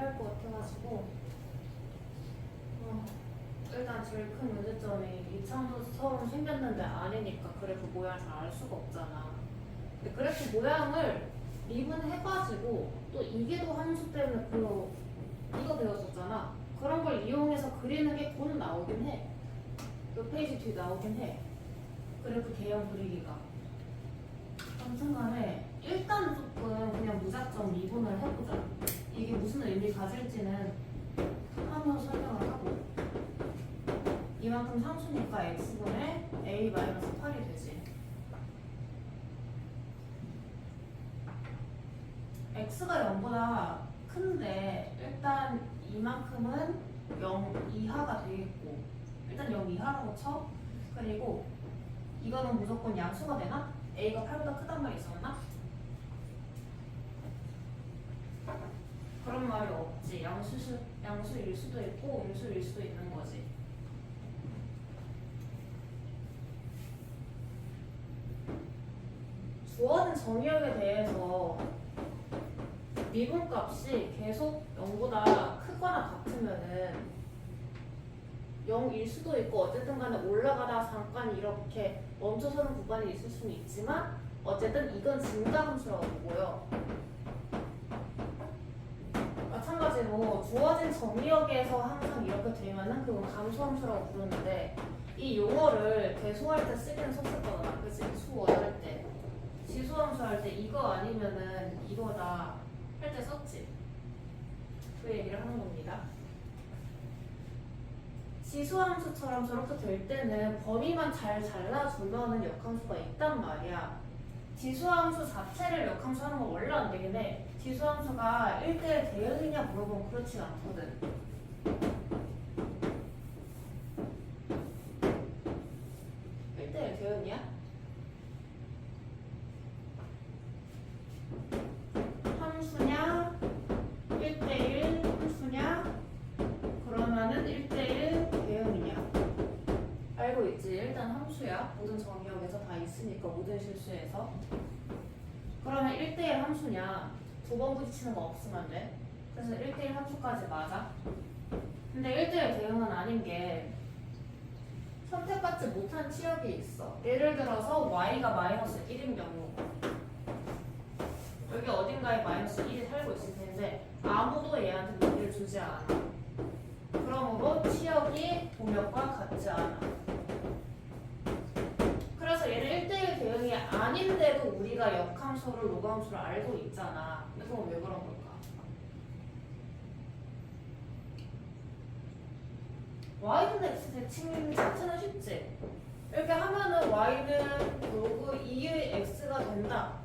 할 것 같아가지고 일단 제일 큰 문제점이 이차함수처럼 생겼는데 아니니까 그래프 모양을 잘 알 수가 없잖아. 근데 그래프 모양을 미분해가지고 또 이계도 함수 때문에 이거 배웠었잖아. 그런 걸 이용해서 그리는 게 곧 나오긴 해. 몇 페이지 뒤에 나오긴 해. 그래프 개형 그리기가. 아무튼간에 일단 조금 그냥 무작정 미분을 해보자. 이게 무슨 의미 가질지는 하면서 설명을 하고. 이만큼 상수니까 x분의 a-8이 되지. x가 0보다 큰데 일단 이만큼은 0 이하가 되겠고, 일단 0 이하라고 쳐. 그리고 이거는 무조건 양수가 되나? a가 8보다 크단 말이 있었나? 그런 말이 없지. 양수일 수도 있고 음수일 수도 있는 거지. 주어진 정의역에 대해서 미분값이 계속 0보다 크거나 같으면은 0일 수도 있고 어쨌든 간에 올라가다 잠깐 이렇게 멈춰서는 구간이 있을 수는 있지만 어쨌든 이건 증가함수라고 보고요. 마찬가지로 주어진 정의역에서 항상 이렇게 되면은 그건 감소함수라고 부르는데 이 용어를 계수할 때 쓰기는 썼을 거잖아. 그치? 수원 할 때. 지수함수 할 때 이거 아니면은 이거다 할 때 썼지. 그 얘기를 하는 겁니다. 지수함수처럼 저렇게 될 때는 범위만 잘 잘라주면은 역함수가 있단 말이야. 지수함수 자체를 역함수 하는 건 원래 안 되긴 해. 지수함수가 1대1 대응이냐 물어보면 그렇진 않거든. 1대1 대응이야? 함수냐? 1대1 함수냐? 그러면은 1대1 대응이냐? 알고 있지? 일단 함수야. 모든 정의역에서 다 있으니까 모든 실수에서. 그러면 1대1 함수냐? 두 번 부딪히는 거 없으면 돼. 그래서 1대1 함수까지 맞아. 근데 1대1 대응은 아닌 게 선택받지 못한 치역이 있어. 예를 들어서 y가 마이너스 1인 경우 여기 어딘가에 마이너스 1이 살고 있을 텐데 아무도 얘한테 무리를 주지 않아. 그러므로 치역이 동역과 같지 않아. 그래서 얘는 1대1 대응이 아닌데도 우리가 역함수를 로그함수를 알고 있잖아. 근데 그건 왜 그런 걸까? y는 x 대칭 자체는 쉽지. 이렇게 하면은 y는 로그 2의 x가 된다.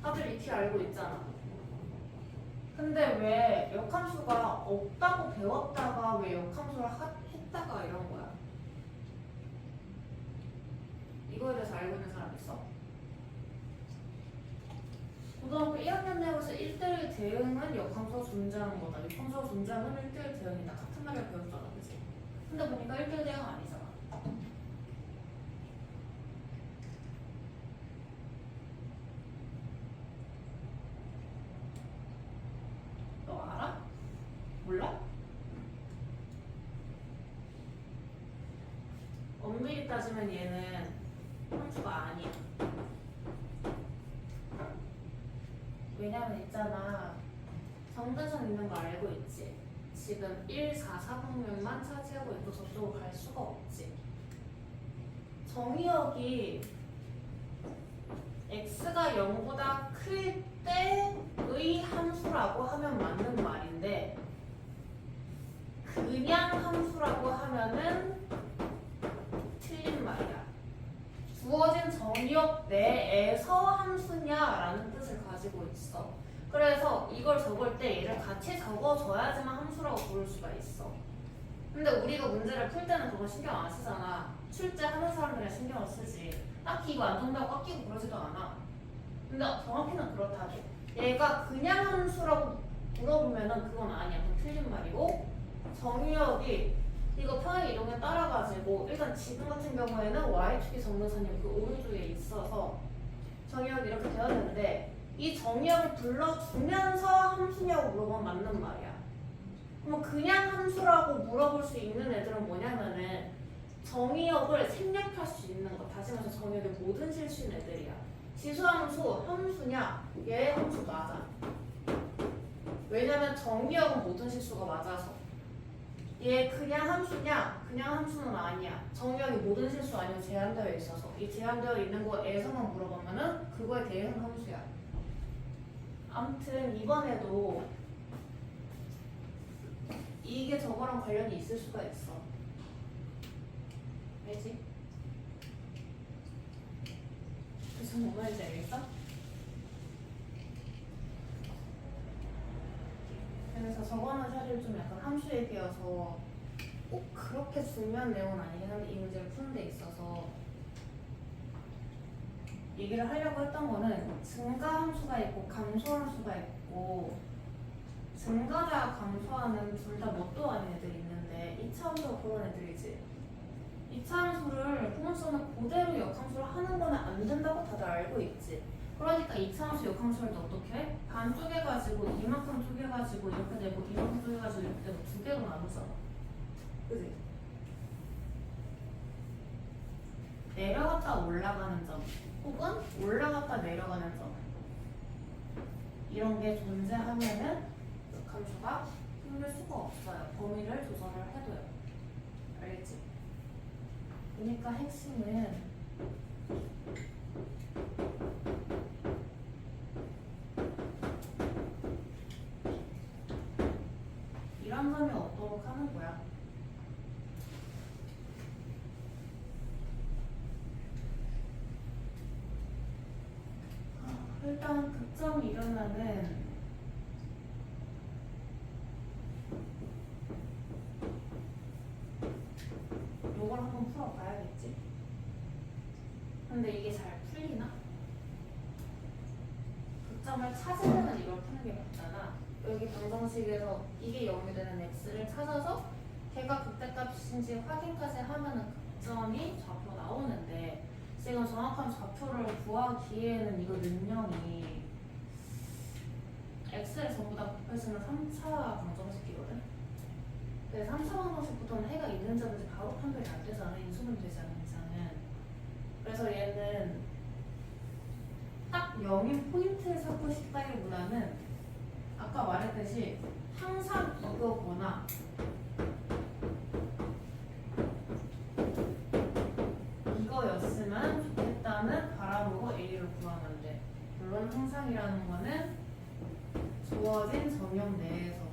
다들 익히 알고 있잖아. 근데 왜 역함수가 없다고 배웠다가 왜 역함수를 했다가 이런 거야? 이거에 대해서 알고 있는 사람 있어? 고등학교 1학년 내에서 1대1 대응은 역함수가 존재하는 거다. 역함수가 존재하면 1대1 대응이다. 같은 말을 배웠잖아, 그치? 근데 보니까 1대1 대응 아니잖아. 너 알아? 몰라? 엄밀히 따지면 얘는 함수가 아니야. 왜냐면 있잖아. 정근선 있는 거 알고 있지? 지금 1, 4, 4분면만 차지하고 있고 저쪽으로 갈 수가 없지. 정의역이 x가 0보다 클 때의 함수라고 하면 맞는 말인데 그냥 함수라고 하면은 틀린 말이야. 주어진 정의역 내에서 함수냐라는 뜻을 가지고 있어. 그래서 이걸 적을 때 얘를 같이 적어줘야지만 함수라고 부를 수가 있어. 근데 우리가 문제를 풀 때는 그거 신경 안 쓰잖아. 출제하는 사람들이 신경을 쓰지. 딱히 이거 안 정답 깎이고 그러지도 않아. 근데 정확히는 그렇다고. 얘가 그냥 함수라고 물어보면은 그건 아니야. 그건 틀린 말이고 정의역이 이거 평행 이동에 따라가지고 일단 지금 같은 경우에는 y축이 정근선이 그 오른쪽에 있어서 정의역이 이렇게 되었는데 이 정의역을 불러주면서 함수냐고 물어보면 맞는 말이야. 그냥 함수라고 물어볼 수 있는 애들은 뭐냐면은 정의역을 생략할 수 있는 거. 다시 말해서 정의역의 모든 실수인 애들이야. 지수함수 함수냐? 얘 함수 맞아. 왜냐면 정의역은 모든 실수가 맞아서. 얘 그냥 함수냐? 그냥 함수는 아니야. 정의역이 모든 실수 아니고 제한되어 있어서. 이 제한되어 있는 거에서만 물어보면은 그거에 대응 함수야. 아무튼 이번에도 이게 저거랑 관련이 있을 수가 있어. 알지? 그래서 뭔 말인지 알겠어? 그래서 저거는 사실 좀 약간 함수 얘기여서 꼭 그렇게 중요한 내용은 아니긴 한데 이 문제를 푸는 데 있어서 얘기를 하려고 했던 거는 증가함수가 있고 감소함수가 있고 증가자 감소하는 둘 다 뭣도 아닌 애들이 있는데 2차 함수가 그런 애들이지. 2차 함수를 포문서는 그대로 역함수를 하는 거는 안 된다고 다들 알고 있지. 그러니까 2차 함수 역함수를 어떻게 해? 반 쪼개가지고 이만큼 쪼개가지고 이렇게 되고 이만큼 쪼개가지고 이렇게 되고 두 개로 나누잖아. 그지? 내려갔다 올라가는 점 혹은 올라갔다 내려가는 점 이런 게 존재하면은 역함수가 생길 수가 없어요. 범위를 조절을 해도요. 알겠지? 그러니까 핵심은 이런 점이 없도록 하는 거야. 일단 극점이 일어나는 요걸 한번 풀어봐야겠지. 근데 이게 잘 풀리나? 극점을 찾으려면 이걸 푸는 게 맞잖아. 여기 방정식에서 이게 0이 되는 x를 찾아서 걔가 극대값인지 확인까지 하면은 극점이 좌표로 나오는데 지금 정확한 좌표를 구하기에는 이거 능력이 x를 전부 다 곱해주면 3차 방정식이거든. 근데 3차 방정식부터는 해가 있는지 없는지 바로 판별이 안 되잖아. 인수분 되지 않는 이상은. 그래서 얘는 딱 0인 포인트를 찾고 싶다기보다는 아까 말했듯이 항상 이거거나 이거였으면 좋겠다는 바람으로 A를 구하면 돼. 물론 항상이라는 거는 주어진 정형 내에서.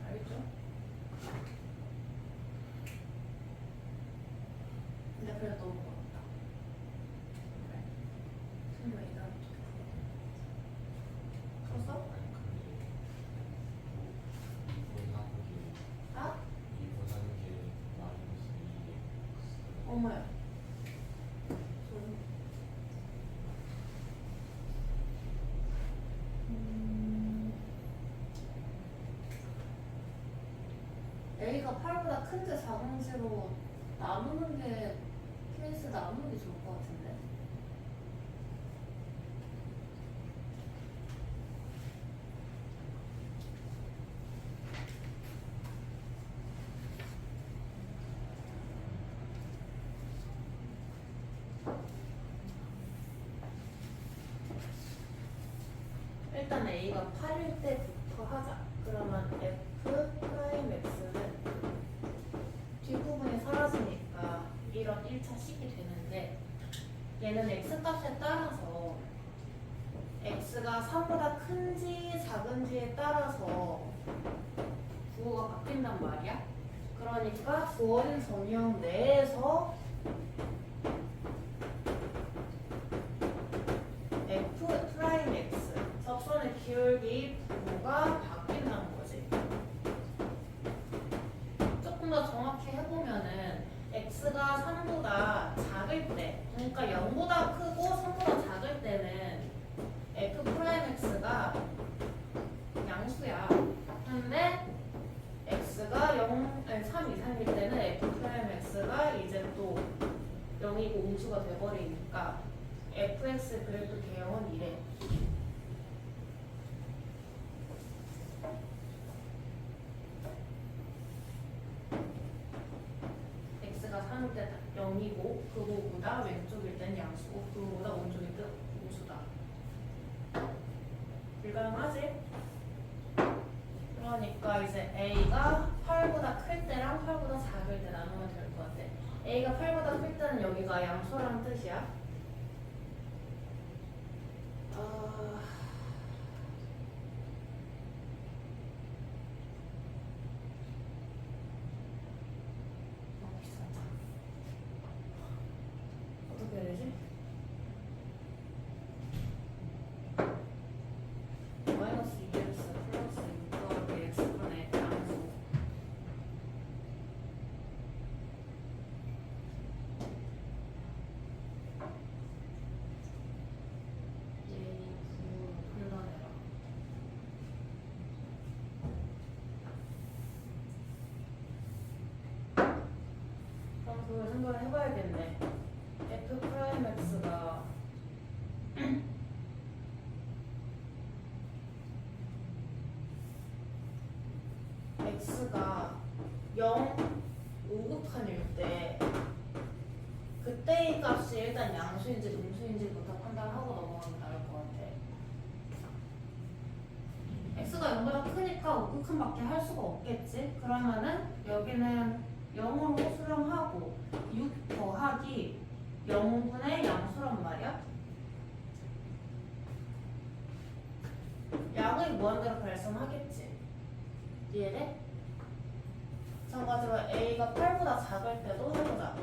알겠죠? 근데 그래도 너무 어렵다. 그래. 지금 A가 풀었어? 아? 엄마야. A가 8보다 큰지 작은지로 나누는 게 케이스 나누는 게 좋을 것 같은데. 일단 A가 8일 때부터 하자. 그러면 F 프라임 X는 뒷부분이 사라지니까 이런 1차 식이 되는데 얘는 X 값에 따라서 X가 3보다 큰지 작은지에 따라서 부호가 바뀐단 말이야. 그러니까 주어진 정의형 내에서 F 프라임 X 접선의 기울기 부호가 바뀐다는 거지. 조금 더 정확히 해보면은 X가 3보다 작을 때, 그러니까 0보다 크고 3보다 작을 때는 F 프라임 X가 양수야. 근데 X가 3 이상일 때는 F 프라임 X가 이제 또 0이고 음수가 돼버리니까 fx 그래프 개형은 이래. 0이고 그거보다 왼쪽일 땐 양수고 그거보다 오른쪽일 땐 음수다. 불가능하지? 그러니까 이제 A가 8보다 클 때랑 8보다 작을 때 나누면 될 것 같아. A가 8보다 클 때는 여기가 양수라는 뜻이야. 어떻게 해야 되지? 마이너스 2x 플러스 6 더하기 x분의 양수. 판단해라. 그럼 그걸 생각을 해봐야겠네. f 프라임 x가 x가 0, 5극한일 때 그때의 값이 일단 양수인지 음수인지부터 판단하고 넘어가면 나을 것 같아. x가 0보다 크니까 5극한밖에 할 수가 없겠지? 그러면은 여기는 0으로 수렴하고 6 더하기 0분의 양수란 말이야? 양의 무한대로 발생하겠지? 이해돼? 마찬가지로 A가 8보다 작을 때도 해보자.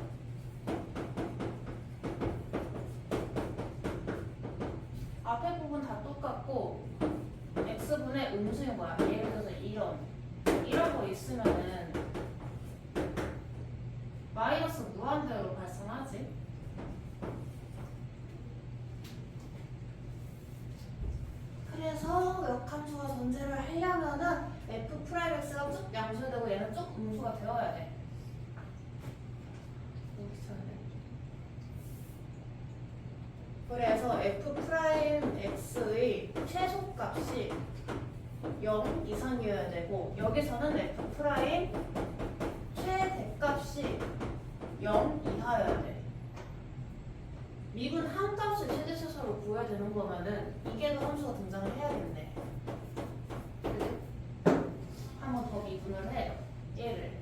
앞에 부분 다 똑같고 x분의 음수인 거야. 예를 들어서 이런 거 있으면은 마이너스 무한대로 발생하지. 그래서 역함수가 존재를 하려면은 f 프라임 x가 쭉 양수되고 얘는 쭉 음수가 되어야 돼. 그래서 f 프라임 x의 최소값이 0 이상이어야 되고 여기서는 f 프라임 최대값이 0 이하여야 돼. 미분 한 값을 최대 최소로 구해야 되는 거면은 이계도 함수가 등장을 해야겠네. 한 번 더 미분을 해. 얘를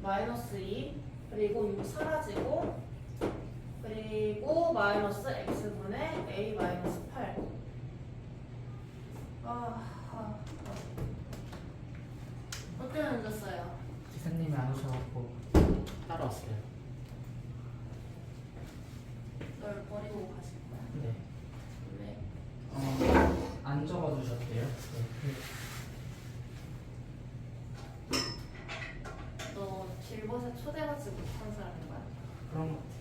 마이너스 2 그리고 6 사라지고 그리고 마이너스 x분의 a 마이너스 8. 어떻게 늦었어요? 기사님이 안 오셔갖고 따라왔어요. 널 버리고 가실 거야? 네. 왜? 안 적어주셨대요. 네. 너 길벗에 초대받지 못한 사람인 거야? 그런 것 같아요.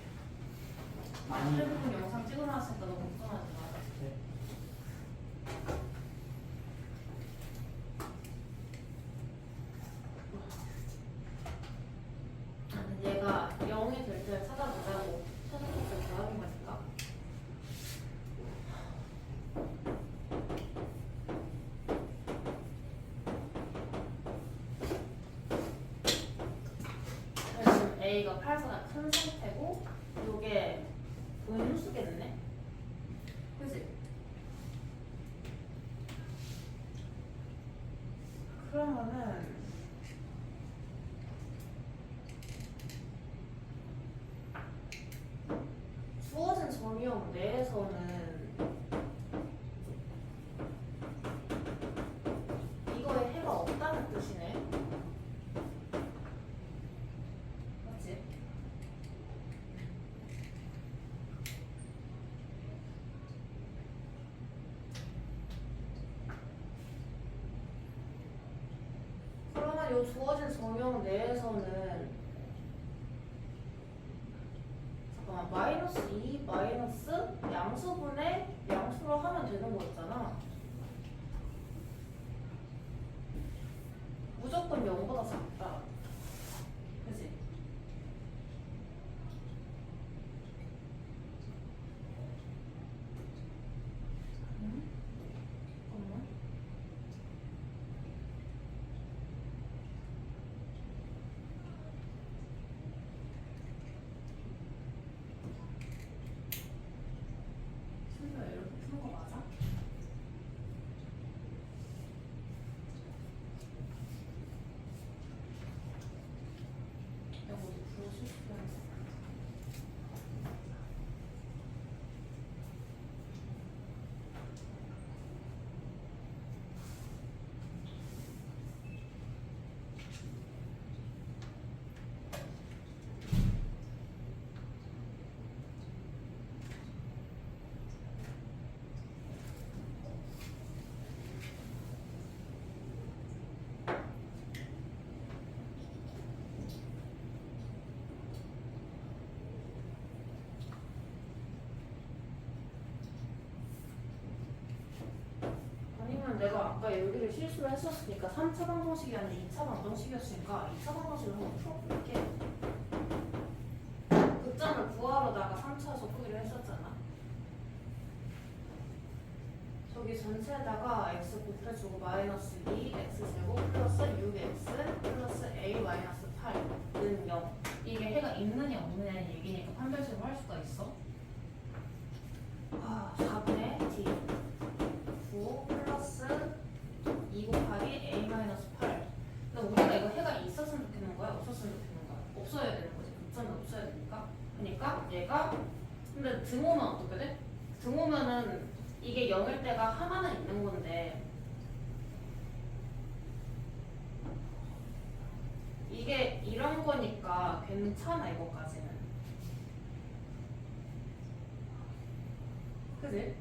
앞에 부분 영상 찍어놨으니까 너 걱정하지 마. 네. 얘가 0이 될 때 찾아보자고 찾아봤을 때 하는 거니까. 지금 A가 8보다 큰 상태고 이게 음수겠네? 그치? 그러면은 주어진 정의역 내에서는 이거에 해가 없다는 뜻이네. 맞지? 그러면 이 주어진 정의역 내에서는 잠깐만 마이너스 2 마이너스 양수분의 양수로 하면 되는 거 있잖아. 무조건 0보다 작다. 그치? 응? 잠깐만. 실수를 했었으니까 3차 방정식이 아니라 2차 방정식이었으니까 2차 방정식을 한번 풀어볼게. 극점을 구하러다가 3차에서 풀이를 했었잖아. 저기 전체에다가 x 곱해주고 마이너스 2 x제곱 플러스 6x 플러스 a 마이너스 8는 0. 이게 해가 있느냐 없느냐는 얘기니까 판별식으로 할 수가 있어. 4분의 d 9 플러스 2 곱하기 a 마이너스 8. 근데 우리가 이거 해가 있었으면 좋겠는 거야? 없었으면 좋겠는 거야? 없어야 되는 거지. 극점이 없어야 되니까. 그러니까 얘가 근데 등 오면 어떻게 돼? 등 오면은 이게 0일 때가 하나는 있는 건데 이게 이런 거니까 괜찮아 이거까지는. 그지?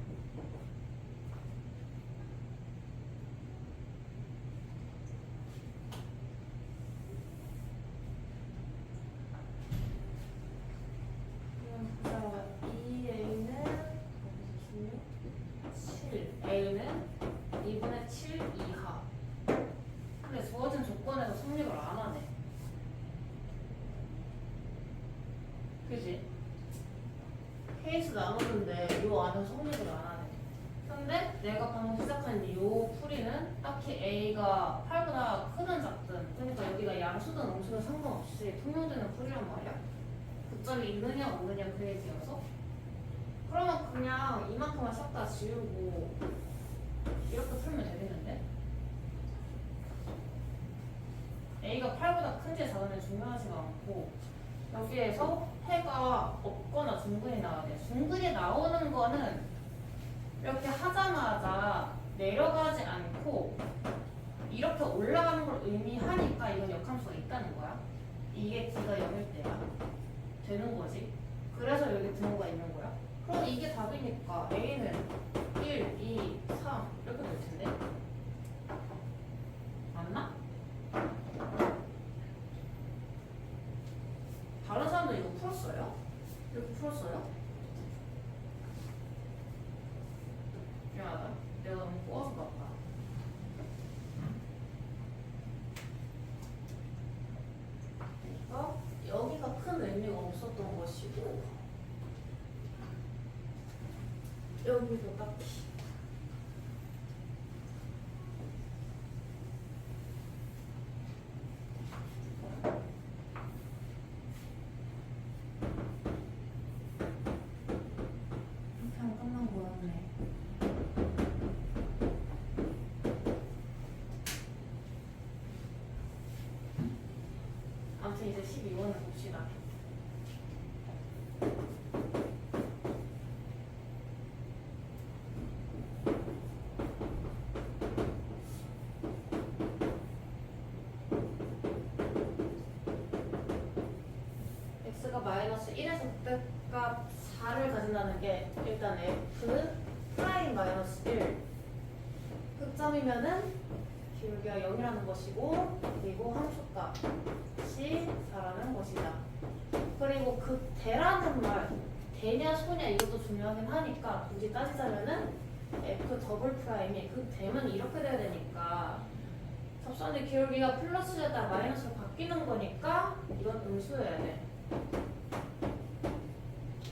A는 2분의 7 이하. 근데 주어진 조건에서 성립을 안 하네. 그지? 케이스 나누는데 요 안에 성립을 안 하네. 근데 내가 방금 시작한 요 풀이는 딱히 A가 8보다 크든 작든, 그러니까 여기가 양수든 음수든 상관없이 통용되는 풀이란 말이야. 극점이 있느냐 없느냐 그 얘기여서. 그러면 그냥 이만큼만 싹 다 지우고 이렇게 풀면 되겠는데? A가 8보다 큰지 작은지 중요하지가 않고 여기에서 해가 없거나 중근이 나와야 돼. 중근이 나오는 거는 이렇게 하자마자 내려가지 않고 이렇게 올라가는 걸 의미하니까 이건 역함수가 있다는 거야. 이게 D가 0일 때야. 되는 거지. 그래서 여기 등호가 있는 거야. 그럼 이게 답이니까 A는 1, 2, 3 이렇게 될 텐데. 맞나? 다른 사람들 이거 풀었어요? 이렇게 풀었어요? 미안하다. 내가 너무 꼬아서 봤다. 그러니까 여기가 큰 의미가 없었던 것이고 여기도 딱히 그냥 끝난 거였네. 아무튼 이제 12번을 봅시다. x가 마이너스 1에서 극대값 4를 가진다는 게 일단 f 프라임 마이너스 1 극점이면은 기울기가 0이라는 것이고 그리고 함수값이 4라는 것이다. 그리고 극대라는 말 대냐 소냐 이것도 중요하긴 하니까 굳이 따지자면은 f 더블 프라임이 극대면 이렇게 돼야 되니까 접선의 기울기가 플러스에다 마이너스로 바뀌는 거니까 이건 음수여야 돼.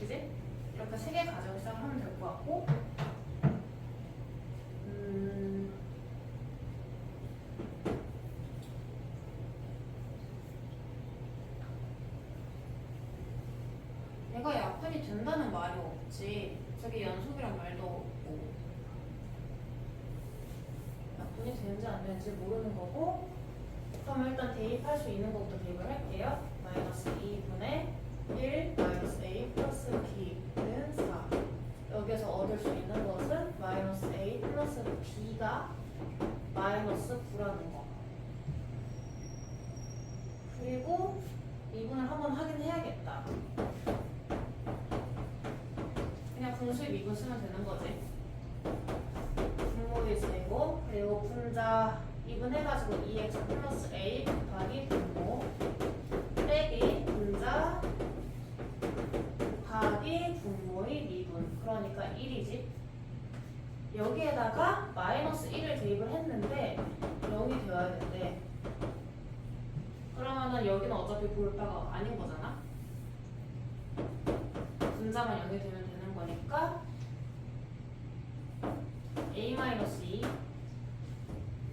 그지? 이렇게 세 개 가지고 시작하면 될 것 같고 얘가 약분이 된다는 말이 없지. 저기 연속이란 말도 없고 약분이 되는지 안 되는지 모르는 거고. 그럼 일단 대입할 수 있는 것부터 대입을 할게요. 마이너스 2분의 1 마이너스 a 플러스 b는 4. 여기서 얻을 수 있는 것은 마이너스 a 플러스 b가 마이너스 9라는 거. 그리고 미분을 한번 하긴 해야겠다. 그냥 분수의 미분 쓰면 되는 거지. 분모의 제곱 그리고 분자 미분해가지고 2x 플러스 a 곱하기 분모 빼기 분자 곱하기 분모의 미분. 그러니까 1이지. 여기에다가 마이너스 1을 대입을 했는데 0이 되어야 된대. 그러면은 여기는 어차피 볼바가 아닌 거잖아. 분자만 0이 되면 되는 거니까 a-2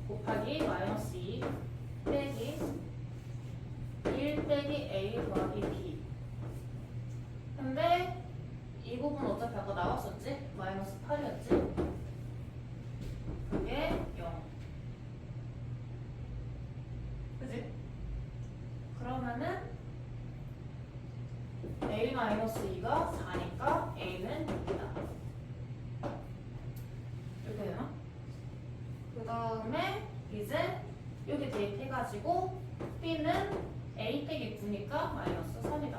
곱하기 마이너스 2 빼기 1 빼기 a 더하기 b. 근데 이 부분 어차피 아까 나왔었지? 마이너스 8이었지? 그게 0. 그지? 그러면은 a-2가 4니까 a는 6이다. 이렇게 되나? 그 다음에 이제 여기 대입해가지고 b는 a 빼기 9니까 마이너스 3이다.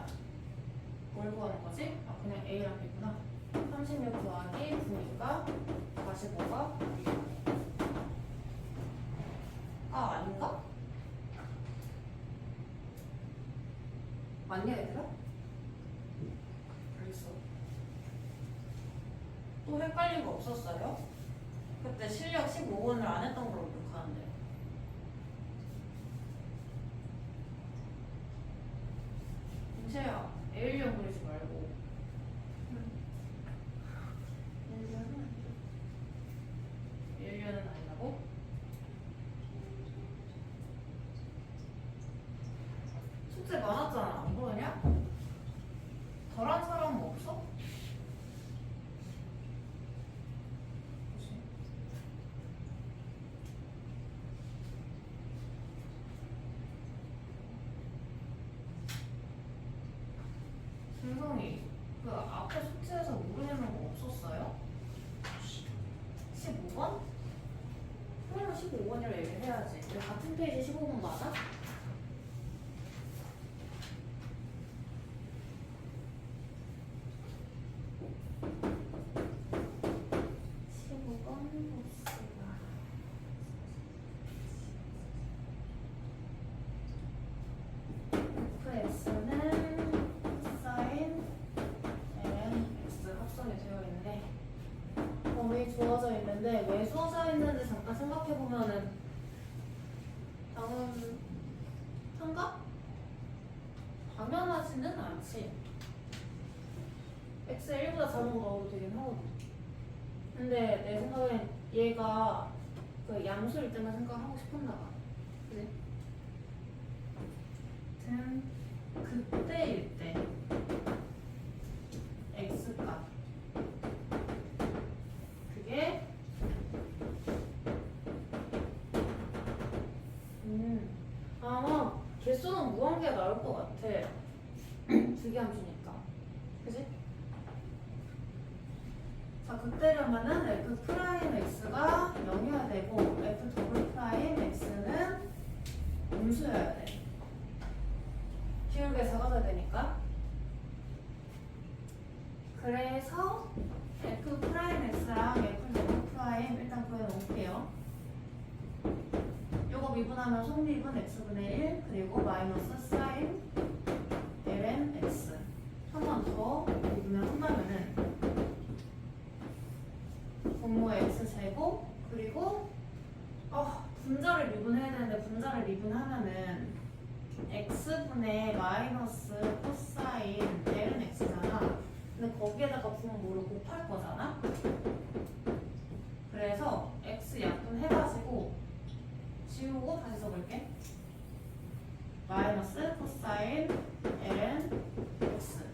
뭘 구하는 거지? 아 그냥 a랑 b구나. 36 더하기 9니까 45가 6이네. 아 아닌가? 맞냐 얘들아? 알겠어. 또 헷갈린 거 없었어요? 그때 실력 15번을 안 했던 걸로 기억하는데. 민채야, A형 그리지 말고. A형은 아니라고? 숙제 많았잖아. 안 그러냐? 덜한 사람은 없어? 김성희, 그 앞에 숙제에서 모르겠는 거 없었어요? 15번? 그러면 15번이라고 얘기를 해야지. 왜 같은 페이지 15번 맞아? 주어져 있는데 왜 주어져 있는지 잠깐 생각해 보면은 당연한가? 당연하지는 않지. x에 1보다 작은 거 넣어도 되긴 하거든. 근데 내 생각엔 얘가 그 양수일 때만 생각하고 싶었나 봐. 그지? 그때일 때 x값 그게 아마 개수는 무한계가 나올 것 같아. 두 개 함수니까. 그지? 자, 그때려면은 f 프라임 x가 0이어야 되고 f 더블 프라임 x는 음수여야 돼. 기울기가 작아져야 되니까. 그래서 f 프라임 x랑 f 더블 프라임 일단 구해놓을게요. 요거 미분하면 속미분 x분의 1 그리고 마이너스 사인 ln x 한 번 더 미분을 한다면은 분모의 x제곱 그리고 분자를 미분해야 되는데 분자를 미분하면은 x분의 마이너스 코사인 ln x잖아. 근데 거기에다가 분모를 곱할 거잖아. 그래서 x 약분 해가지고 지우고 다시 써볼게. 마이너스 코사인 ln x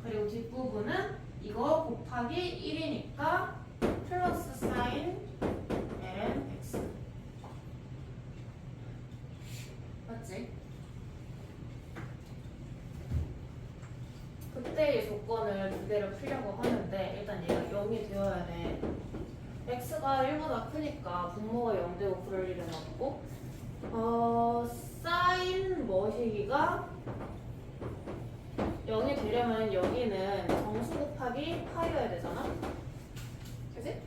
그리고 뒷부분은 이거 곱하기 1이니까 플러스 사인 ln x 맞지? 그때의 조건을 두 개를 풀려고 하는데 일단 얘가 0이 되어야 돼. x가 1보다 크니까 분모가 0되고 그럴 일은 없고 사인 머시기가 0이 되려면 여기는 정수 곱하기 파이여야 되잖아. 그치?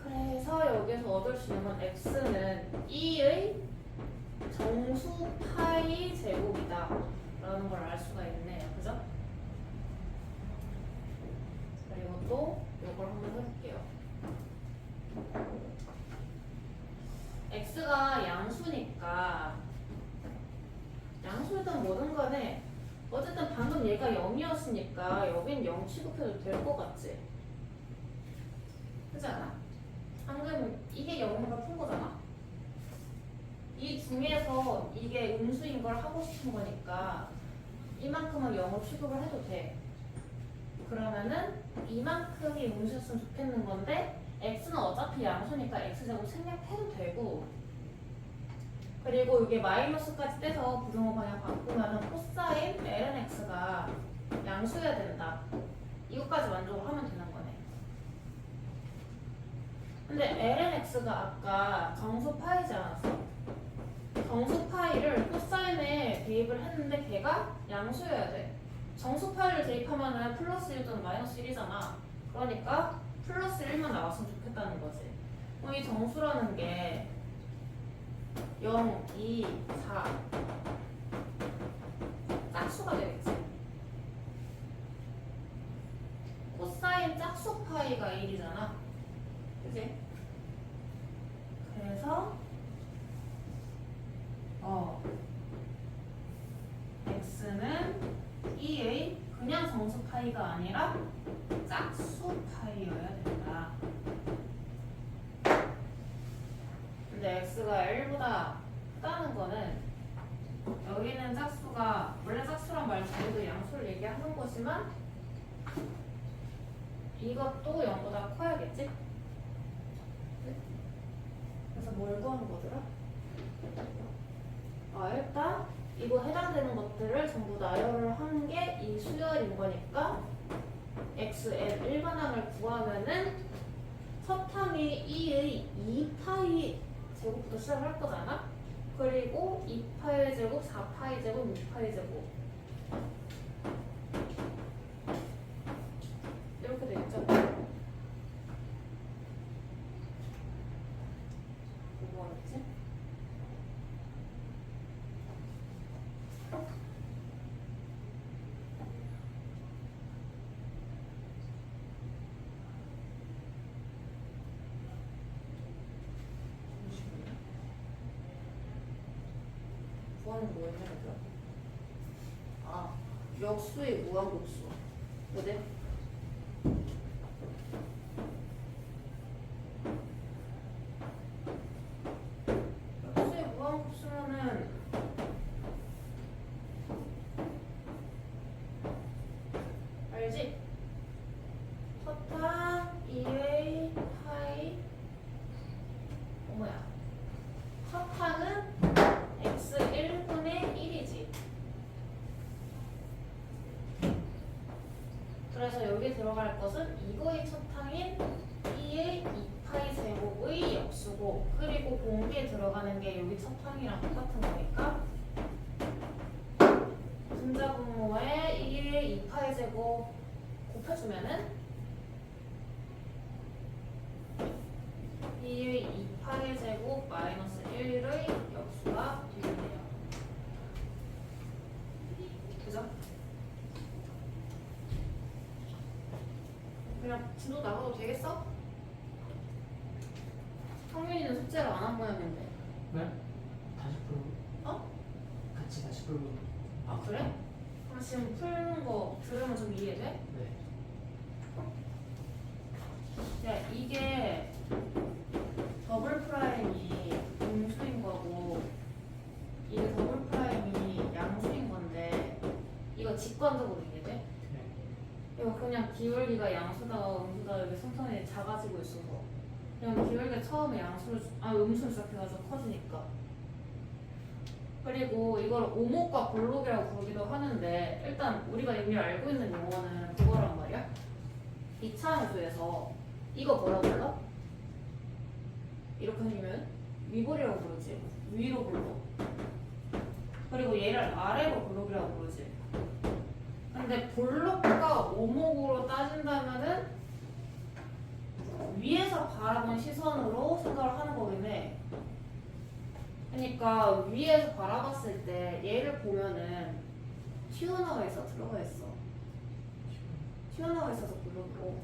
그래서 여기서 얻을 수 있는 건 x는 2의 정수 파이 제곱이다 라는 걸 알 수가 있네요. 그죠? 또 이걸 한번 해볼게요. x가 양수니까 양수든 뭐든 간에 어쨌든 방금 얘가 0이었으니까 여긴 0 취급해도 될 것 같지? 그렇지 않아? 방금 이게 0이니까 푼 거잖아? 이 중에서 이게 음수인 걸 하고 싶은 거니까 이만큼은 0으로 취급을 해도 돼. 그러면은 이만큼이 음수였으면 좋겠는 건데 x는 어차피 양수니까 x제곱 생략해도 되고, 그리고 이게 마이너스까지 떼서 부등호 방향 바꾸면은 코사인 ln x가 양수여야 된다. 이것까지 만족을 하면 되는 거네. 근데 ln x가 아까 정수 파이지 않았어? 정수 파이를 코사인에 대입을 했는데 걔가 양수여야 돼. 정수 파이를 대입하면은 플러스 1 또는 마이너스 1이잖아. 그러니까 플러스 1만 나왔으면 좋겠다는 거지. 그럼 이 정수라는 게 0, 2, 4 짝수가 되겠지. 코사인 짝수 파이가 1이잖아. 그치? 그래서 x는 2의 그냥 정수 파이가 아니라 짝수 파이여야 된다. 근데 x가 1보다 크다는 거는 여기는 짝수가 원래 짝수란 말 자리도 양수를 얘기하는 거지만 이것도 0보다 커야겠지? 그래서 뭘 구하는 거더라? 일단 이거 해당되는 것들을 전부 나열을 한 게 이 수열인 거니까 xn 일반항을 구하면은 첫 항이 2의 2파이 제곱부터 시작할 거잖아? 그리고 2파이 제곱, 4파이 제곱, 6파이 제곱 이렇게 되겠죠? 뭐 하겠지? 구하는 거 뭐였냐, 얘들아? 역수의 무한급수. 뭐래? 역수의 무한급수면은 알지? 첫항 2의 파이 뭐야? 첫항은 x 1분의 1이지. 그래서 여기 들어갈 것은 이거의 첫항인 2의 2파이 제곱의 역수고, 그리고 공비에 들어가는 게 여기 첫항이랑 똑같은 거니까 분자분모에 2의 2파이 제곱 곱해주면은 2의 2파이 제곱 마이너스 1의 역수가 되겠네요. 그죠? 그냥 진도 나가도 되겠어? 성민이는 숙제를 안 한 모양인데. 네? 다시 풀고. 다시 풀고. 그래? 그럼 지금 푸는 거 들으면 좀 이해돼? 네. 야, 이게 더블 프라임이 음수인 거고 이게 더블 프라임이 양수인 건데 이거 직관적으로 이해돼? 네. 이거 그냥 기울기가 양수다 음수다 이렇게 선선히 작아지고 있어서 그냥 기울기가 처음에 음수를 시작해가지고 커지니까. 그리고 이걸 오목과 볼록이라고 부르기도 하는데 일단 우리가 이미 알고 있는 용어는 그거란 말이야. 이차함수에서 이거 뭐라고 불러? 이렇게 하면 위볼이라고 부르지. 위로 볼록. 그리고 얘를 아래로 볼록이라고 부르지. 근데 볼록과 오목으로 따진다면은 위에서 바라본 시선으로 생각을 하는 거긴 해. 그러니까 위에서 바라봤을 때 얘를 보면은 튀어나와 있어, 들어가 있어. 튀어나와 있어서 볼록이고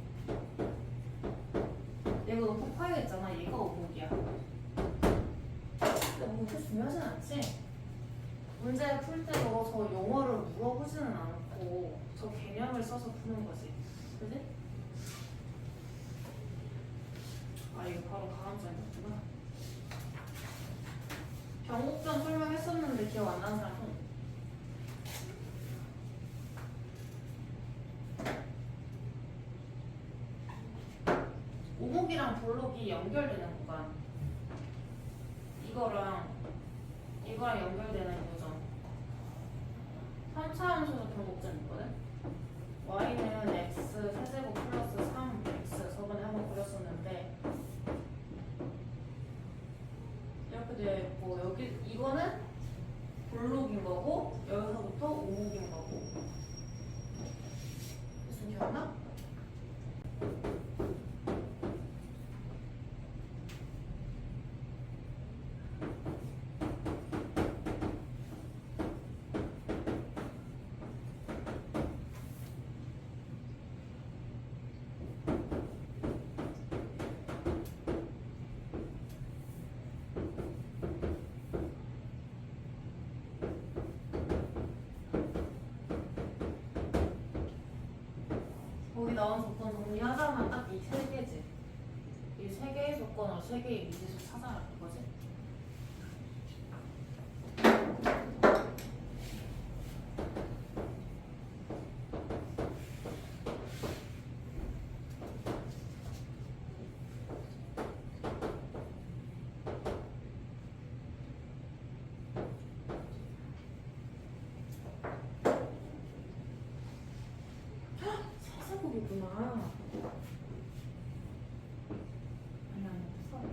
얘가 너무 파이가 있잖아. 얘가 오목이야. 근데 뭐 그렇게 중요하진 않지? 문제 풀 때도 저 용어를 물어보지는 않고 저 개념을 써서 푸는 거지. 그지? 아 이거 바로 다음 장이었구나. 경국전 설명했었는데 기억 안 나는 사람 손. 오목이랑 볼록이 연결되는 구간. 이거랑 연결되는 요점. 3차 함수에서 경국전 있거든? y는 x 세제곱 플러스 3x 저번에 한번 그렸었는데 이렇게 되어 있고 여기 이거는 볼록인 거고 여기서부터 오목인 거고 무슨 기억나? 거기 나온 조건 정리하자면 딱 이 세 개지. 이 세 개의 조건으로 세 개의 미지수 찾아라 이거지. 사세곡이구나. 아니 안 없어.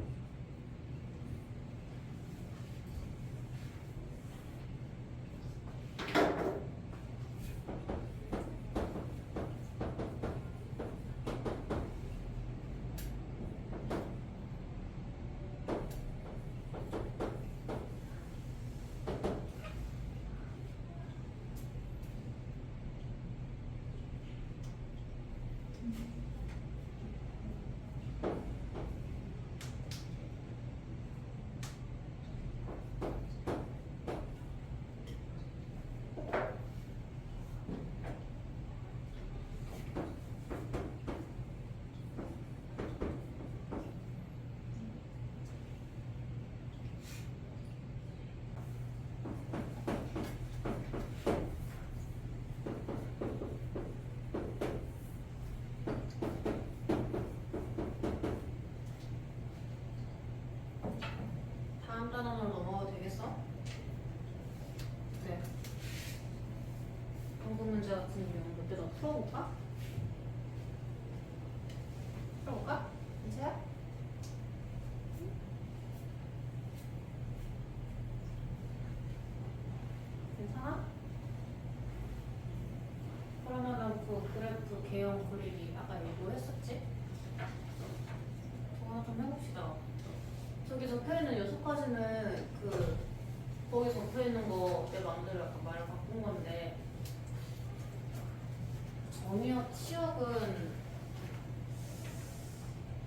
다음 단원으로 넘어가도 되겠어? 네. 방금 문제 같은 경우는 몇 개 더 풀어볼까? 풀어볼까? 괜찮아? 괜찮아? 그러면은 그 그래프 개형 그리기 아까 예고했었지? 저거 좀 해봅시다. 저기 적혀있는 6가지는 그 거기 적혀있는 거 내 마음대로 약간 말을 바꾼 건데 정의역 치역은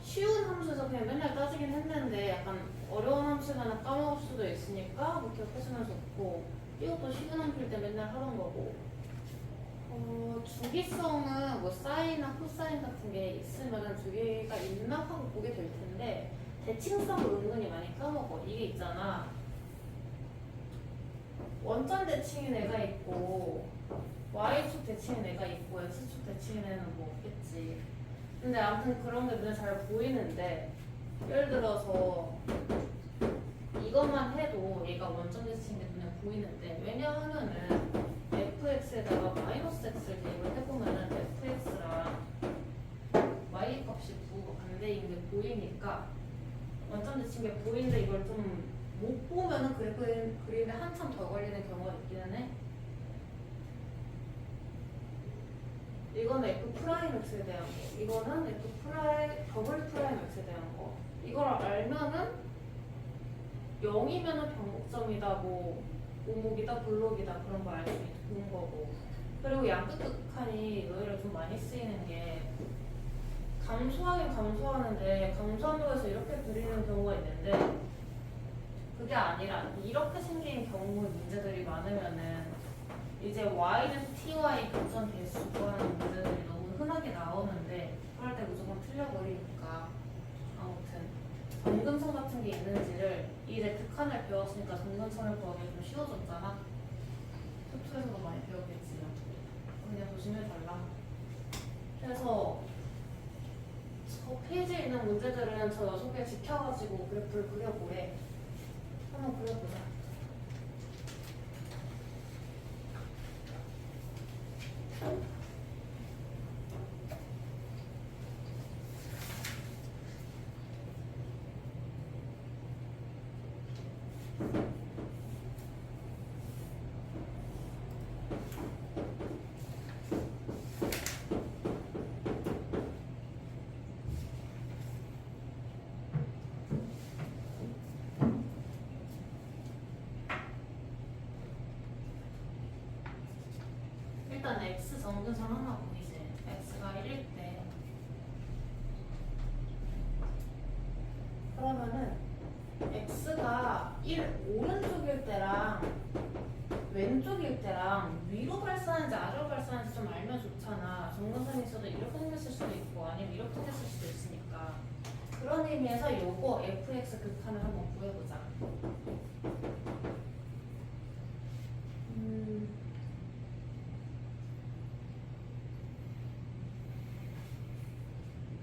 쉬운 함수에서 그냥 맨날 따지긴 했는데 약간 어려운 함수면 까먹을 수도 있으니까 뭐 기억해주면 좋고 이것도 쉬운 함수일 때 맨날 하던 거고 주기성은 뭐 사인이나 코사인 같은 게 있으면 주기가 있나 하고 보게 될 텐데 대칭성을 은근히 많이 까먹어. 이게 있잖아. 원점 대칭인 애가 있고 y축 대칭인 애가 있고 x축 대칭인 애는 뭐 없겠지. 근데 아무튼 그런 게 눈에 잘 보이는데 예를 들어서 이것만 해도 얘가 원점 대칭인 게 눈에 보이는데 왜냐하면은 fx에다가 마이너스 x를 대입을 해보면은 fx랑 y 값이 부호 반대인 게 보이니까 원점 대칭 게 보이는데 이걸 좀 못 보면은 그림에 한참 더 걸리는 경우가 있기는 해. 이거는 f 프라임 x에 대한 거, 이거는 f 프라임 더블 프라임 x에 대한 거. 이걸 알면은 0이면은 변곡점이다, 뭐 오목이다, 볼록이다 그런 거 알 수 있는 거고. 그리고 양끝 극한이 의외로 좀 많이 쓰이는 게 감소하긴 감소하는데 감소한다고 해서 이렇게 그리는 경우가 있는데 그게 아니라 이렇게 생긴 경우의 문제들이 많으면은 이제 y는 ty 교점 개수 구하는 문제들이 너무 흔하게 나오는데 그럴 때 무조건 틀려버리니까 아무튼 점근성 같은 게 있는지를 이제 극한을 배웠으니까 점근성을 구하기 좀 쉬워졌잖아. 투투에서도 많이 배웠겠지만 그냥 조심해달라. 그래서 저 페이지에 있는 문제들은 저 6개 지켜가지고 그래프를 그려보래. 한번 그려보자. 일단 x 점근선 하나 보이지? x가 1일 때 그러면은 x가 1 오른쪽일 때랑 왼쪽일 때랑 위로 발산하는지 아래로 발산하는지 좀 알면 좋잖아. 점근선이 있어도 이렇게 생겼을 수도 있고 아니면 이렇게 생겼을 수도 있으니까 그런 의미에서 요거 fx 극한을 한번 구해보자.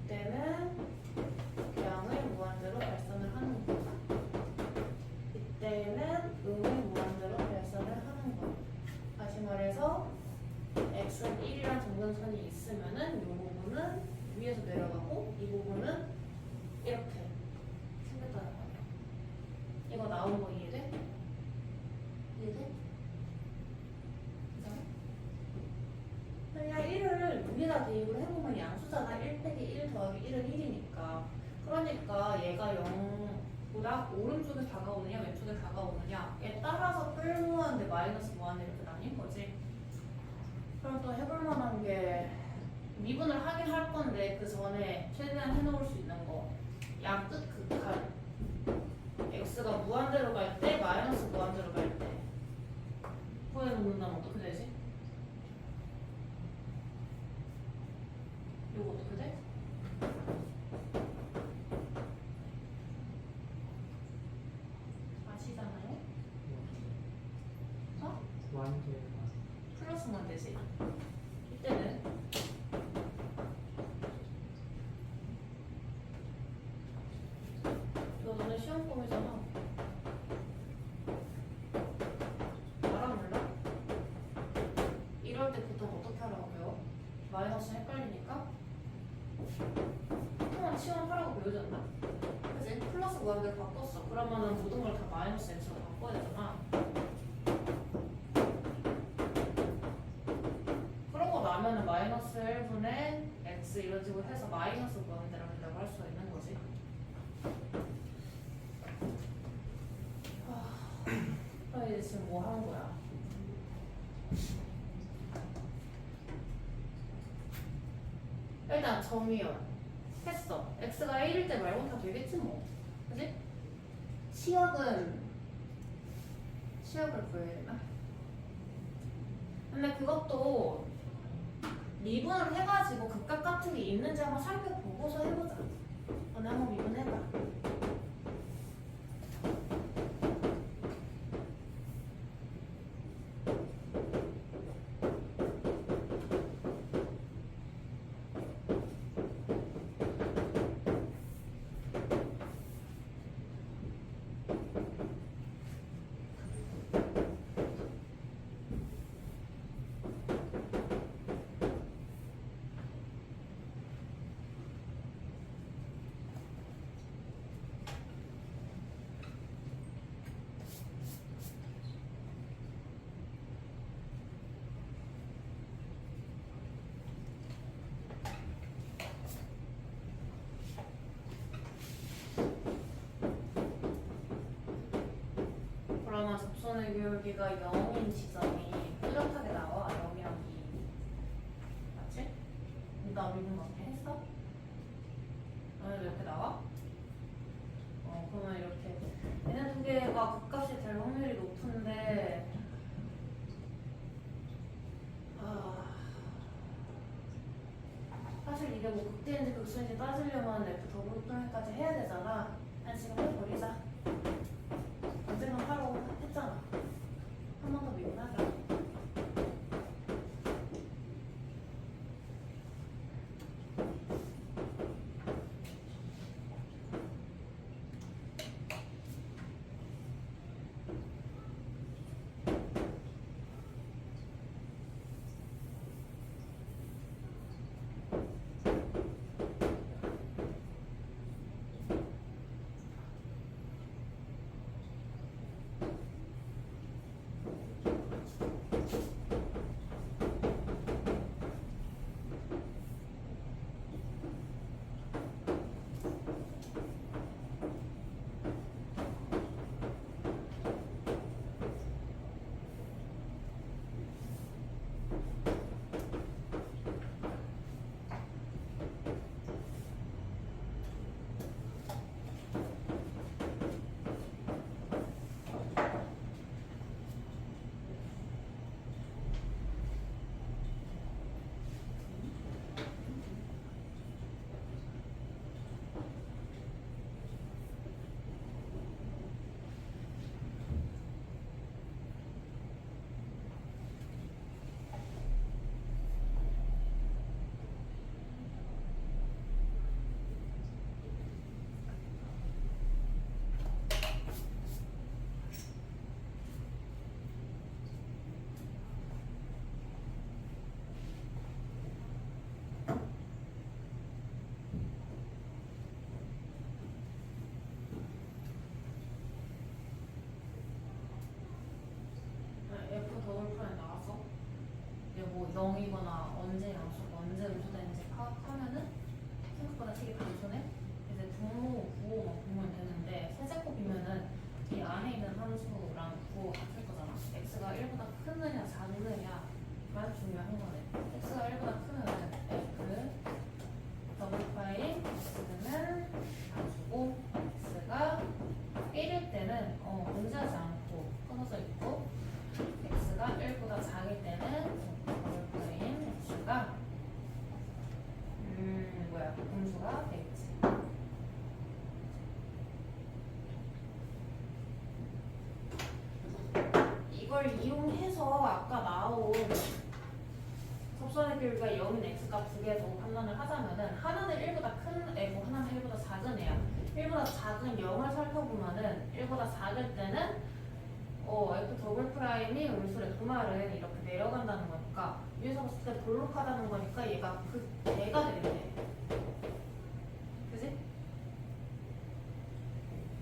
이때는 양을 무한대로 발산을 하는 거야. 이때는 음을 무한대로 발산을 하는 거야. 다시 말해서 x는 1이란 점근선이 있으면은 이 부분은 위에서 내려가고 이 부분은 이렇게 생겼다는 거야. 이거 나온 거 이해돼? 이해돼? 그냥 1을 위에다 대입을 해보면 양수잖아. 1 빼기 1 더하기 1은 1이니까. 그러니까 얘가 0보다 오른쪽에 다가오느냐 왼쪽에 다가오느냐에 따라서 뿔 무한대 마이너스 무한대 이렇게 나뉜 거지. 그럼 또 해볼 만한 게 미분을 하긴 할 건데 그 전에 최대한 해놓을 수 있는 거 양끝 극한 x가 무한대로 갈 때 마이너스 무한대로 갈 때 구해놓는다면 어떻게 되지? 이거 어떻게 돼? 아시잖아요? 어? 완전 플러스만 되지. 이때는 이거 너네 시험 폼이잖아. 알아 몰라? 이럴 때 보통 어떻게 하라고 배워? 마이너스 헷갈리니까 보통은 치환하라고 배우지 않나? 그치? 플러스 무한대로 바꿨어. 그러면은 모든 걸 다 마이너스 x로 바꿔야 되잖아. 그러고 나면은 마이너스 1분의 x 이런 식으로 해서 마이너스 무한대로 한다고 할 수가 있는 거지. 그럼 이제 지금 뭐 하는 거야? 일단 점이요. 했어. x가 1일 때 말고 다 되겠지 뭐. 그지? 시역을 구해야 되나? 근데 그것도 미분을 해가지고 극각 같은 게 있는지 한번 살펴보고서 해보자. 오늘 한번 미분해봐. 그러면 접선의 교율비가 0인 지점이 뚜렷하게 나와. 0이랑 2. 맞지? 나 미분 어떻게 했어? 얘가 극값이 될 확률이 높은데 사실 이게 뭐 극대인지 극소인지 따지려면 F 더블 프라임까지 해야 되잖아. 난 지금 해버리자. 언젠가 하라고 했잖아. 한 번 더 미분하자. F 더블 프라임 나왔어? 이게 뭐 0이거나 언제 양수가 언제 음수되는지 파악하면은 생각보다 되게 단순해. 이제 분모, 부호 막 보면 되는데 세제곱이면은 이 안에 있는 함수랑 부호 같을 거잖아. x가 1보다 크느냐 작느냐만 중요한 거네. x가 1보다 크면은 F 더블 프라임 x는 양수고 x가 1일 때는 문제하지 않고 끊어져 있고 x가 1보다 작을 때는 더블 프라임 x가 음수가 되겠지. 이걸 이용해서 아까 나온 접선의 비율과 0인 x값 두 개도 판단을 하자면은 하나는 1보다 큰 애고 하나는 1보다 작은 애야. 1보다 작은 0을 살펴보면은 1보다 작을 때는 F 더블 프라임이 음수래. 그 말은 이렇게 내려간다는 거니까 위에서 봤을 때 볼록하다는 거니까 얘가 그 대가 되겠네. 그지?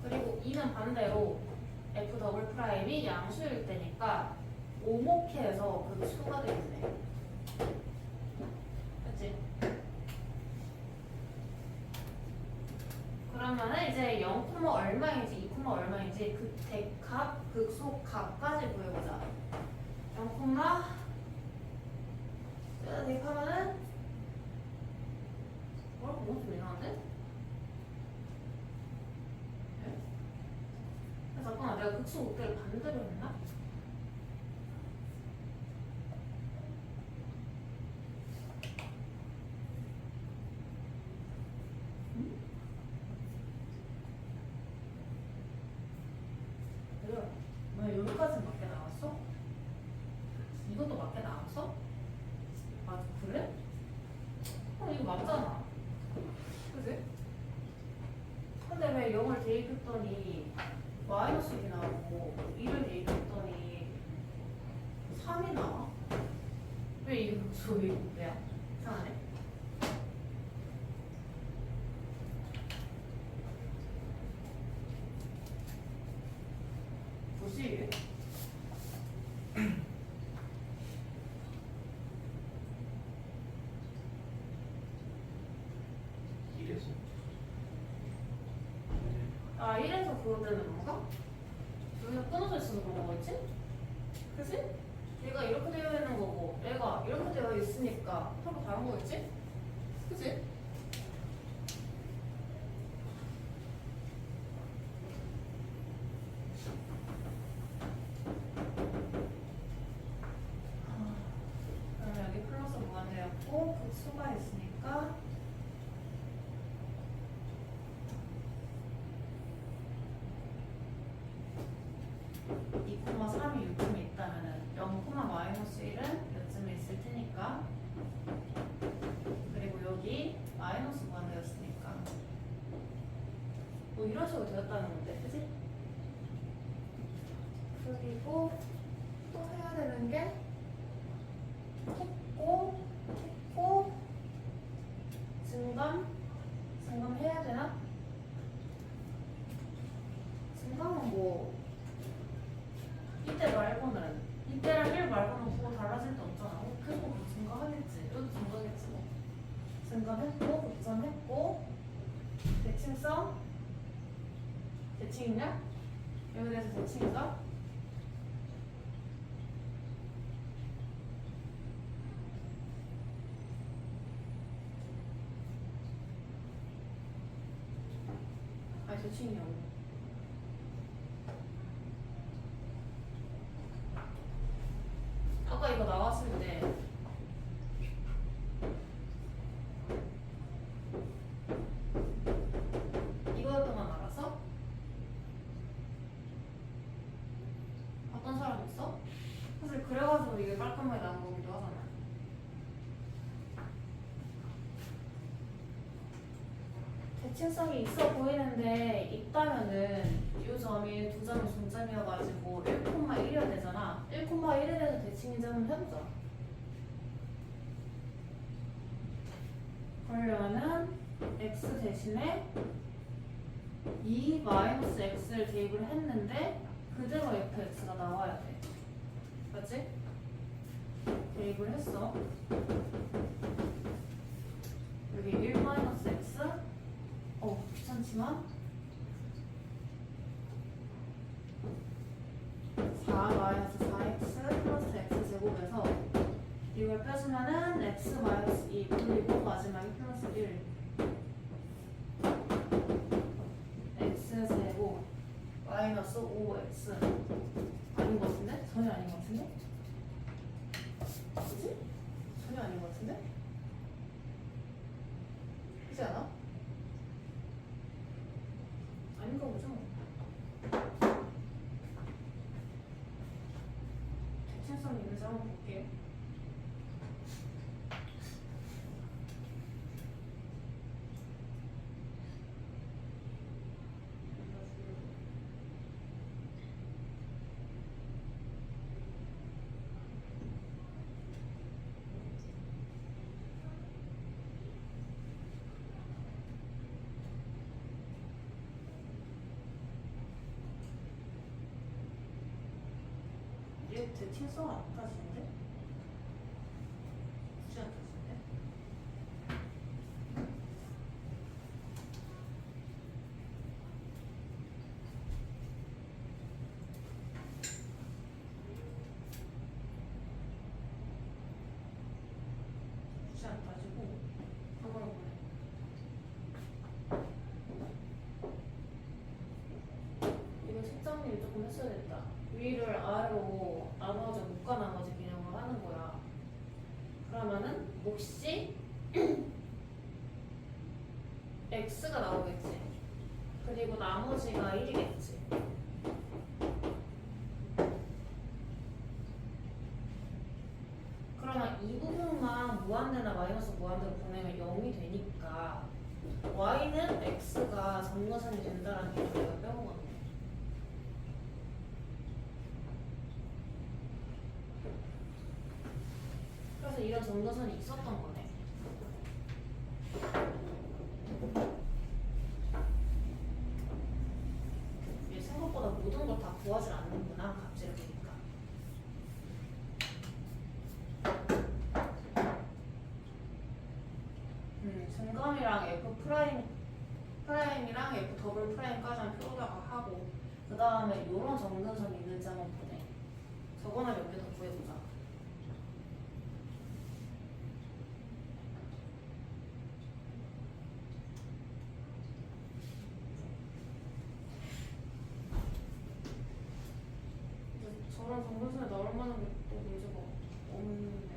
그리고 2는 반대로 F 더블 프라임이 양수일 때니까 오목해서 그 수가 되겠네. 그치? 그러면은 이제 0, 얼마인지 2, 얼마인지 그 대값, 극소값까지 구해보자. 0, 대입하면은 너무 좀 이상한데? 잠깐만, 내가 극소 목표를 반대로 했나? 왜 여기까지 맞게 나왔어? 이것도 맞게 나왔어? 아 그래? 이거 맞잖아. 그지? 근데 왜 0을 대입했더니 마이너스 1이 나오고 2를 대입했더니 3이 나와? 왜 이게 저기 뭐야? 이상하네. 뭐지? 이래서 아 이래서 그거 되는 건가? 여기가 끊어져 있어서 그런 거겠지? 그치? 얘가 이렇게 되어 있는 거고 얘가 이렇게 되어 있으니까 서로 다른 거겠지? 그치? 2,3이 요쯤에 있다면은 0,-1은 요쯤에 있을 테니까 그리고 여기 마이너스 무한대였으니까 뭐 이런 식으로 되었다는 건데 그지? 그리고 또 해야 되는 게 했고 증감해야 되나? 증감은 뭐 이때랑 1 말고는 그거 달라질 데 없잖아. 그거 뭐 증가하겠지. 이것도 증가겠지 뭐. 증감했고 급전했고 대칭성 대칭이냐? 여기 대해서 대칭인가? 아니 대칭이냐고. 아까 이거 나왔을 때 이거였던건 알았어? 어떤 사람 있어? 사실 그래가지고 이게 깔끔하게 나온 거기도 하잖아. 대칭성이 있어 보이는데 있다면은 이 점이 두 점이 중점이어가지고 1,1이어야 되잖아. 1,1에 대해서 대칭 점을 해보자. 그러려면 x 대신에 2-x를 대입을 했는데 그대로 fx가 나와야 돼. 맞지? 대입을 했어. 여기 1-x 귀찮지만 4-4x 플러스 x제곱에서 이걸 빼주면은 x-2 그리고 마지막에 플러스 1 x제곱 마이너스 5x 아닌 것 같은데? 전혀 아닌 것 같은데? 그치? 전혀 아닌 것 같은데? 그렇지 않아? 아닌가 보죠. 대칭성 있는지 한번 볼게요. 얘 대칭성 안 따지는데? 굳이 안 따지는데? 굳이 안 따지고 그걸 보내. 이거 책정리를 조금 했어야 됐다. 위를 아래로 나머지 묶어 나머지 개념을 하는 거야. 그러면은 몫이 x가 나오겠지. 그리고 나머지가 1이겠지. 그러면 이 부분만 무한대나 마이너스 무한대로 보내면 0이 되니까 y는 x가 정거선이 된다는 게 내가 빼먹었네. 그래서 이런 정거선이 있었던 거네. 얘 생각보다 모든 걸 다 구하지 않는구나. 값지를 보니까. 증감이랑 프라임이랑 f 더블 프라임까지는 표로다가 하고 그 다음에 이런 정근선이 있는지 한번 보내. 저거나 몇 개 더 구해보자. 저런 정근선에 나올 만한 게 또 문제가 없는데.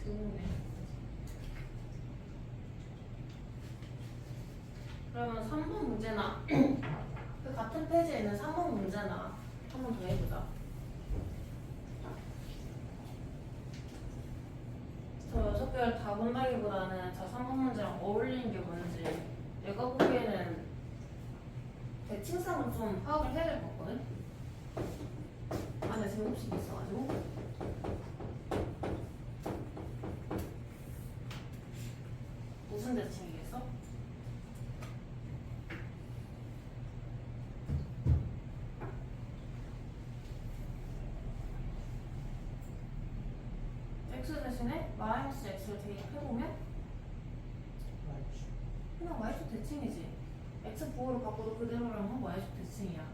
드무네. 그러면 3번 문제나 그 같은 페이지에 있는 3번 문제나 한 번 더 해보자. 저 6개를 다 본다기보다는 저 3번 문제랑 어울리는 게 뭔지 내가 보기에는 대칭성을 좀 파악을 해야 될 것 같거든? 안에 제곱식이 있어가지고 무슨 대칭이겠어? x 대신에 마이너스 x를 대입해보면 그냥 y축 대칭이지. x 부호를 바꿔도 그대로라면 y축 대칭이야.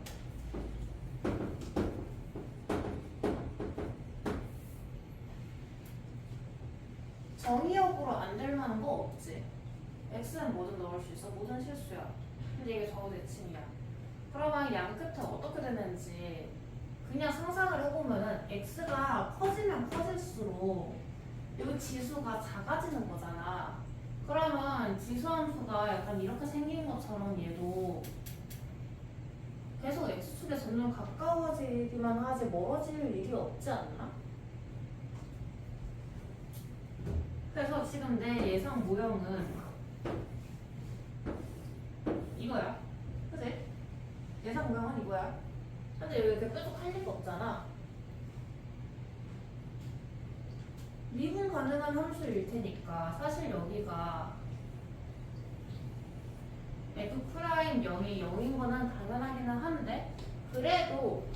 정의역으로 안 될 만한 거 없지. x는 뭐든 넣을 수 있어. 뭐든 실수야. 근데 이게 좌우 대칭이야. 그러면 양 끝에 어떻게 되는지 그냥 상상을 해보면은 x가 커지면 커질수록 여기 지수가 작아지는 거잖아. 그러면 지수함수가 약간 이렇게 생긴 것처럼 얘도 계속 x축에 점점 가까워지기만 하지 멀어질 일이 없지 않나? 그래서 지금 내 예상 모형은 이거야. 그치? 예상 모형은 이거야. 근데 여기 이렇게 뾰족할 리가 없잖아. 미분 가능한 함수일 테니까 사실 여기가 f'0이 0인 거는 당연하기는 한데 그래도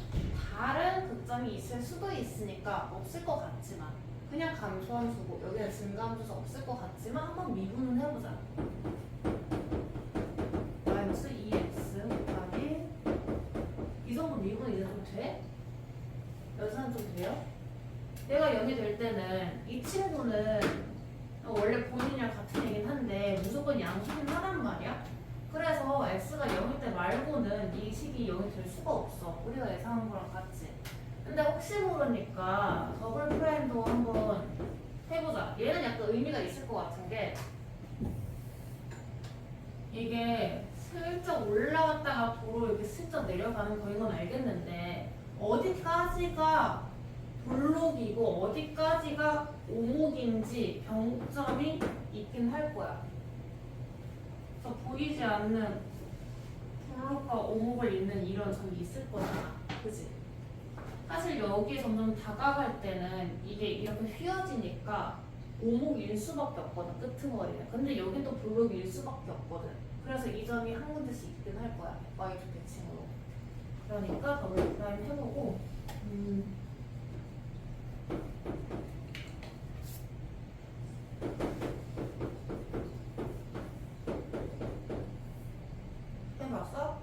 다른 극점이 있을 수도 있으니까 없을 것 같지만 그냥 감소함수고 여기는 증가함수도 없을 것 같지만 한번 미분은 해보자. 마이너스 2x 곱하기 이 정도 미분 이제 좀 돼? 여기서는 좀 돼요? 얘가 0이 될 때는 이 친구는 원래 본인이랑 같은 얘긴 한데 무조건 양수긴 하단 말이야. 그래서 x가 0일 때 말고는 이 식이 0이 될 수가 없어. 우리가 예상한 거랑 같지. 근데 혹시 모르니까 더블 프라임도 한번 해보자. 얘는 약간 의미가 있을 것 같은 게 이게 슬쩍 올라왔다가 도로 이렇게 슬쩍 내려가는 거인 건 알겠는데 어디까지가 블록이고 어디까지가 오목인지 병점이 있긴 할 거야. 그래서 보이지 않는 블록과 오목을 잇는 이런 점이 있을 거잖아. 그치? 사실 여기에 점점 다가갈 때는 이게 이렇게 휘어지니까 오목일 수밖에 없거든. 끄트머리는. 근데 여긴 또 블록일 수밖에 없거든. 그래서 이 점이 한 군데씩 있긴 할 거야. y축 대칭으로. 그러니까 더블 프라임 해보고 해봤어?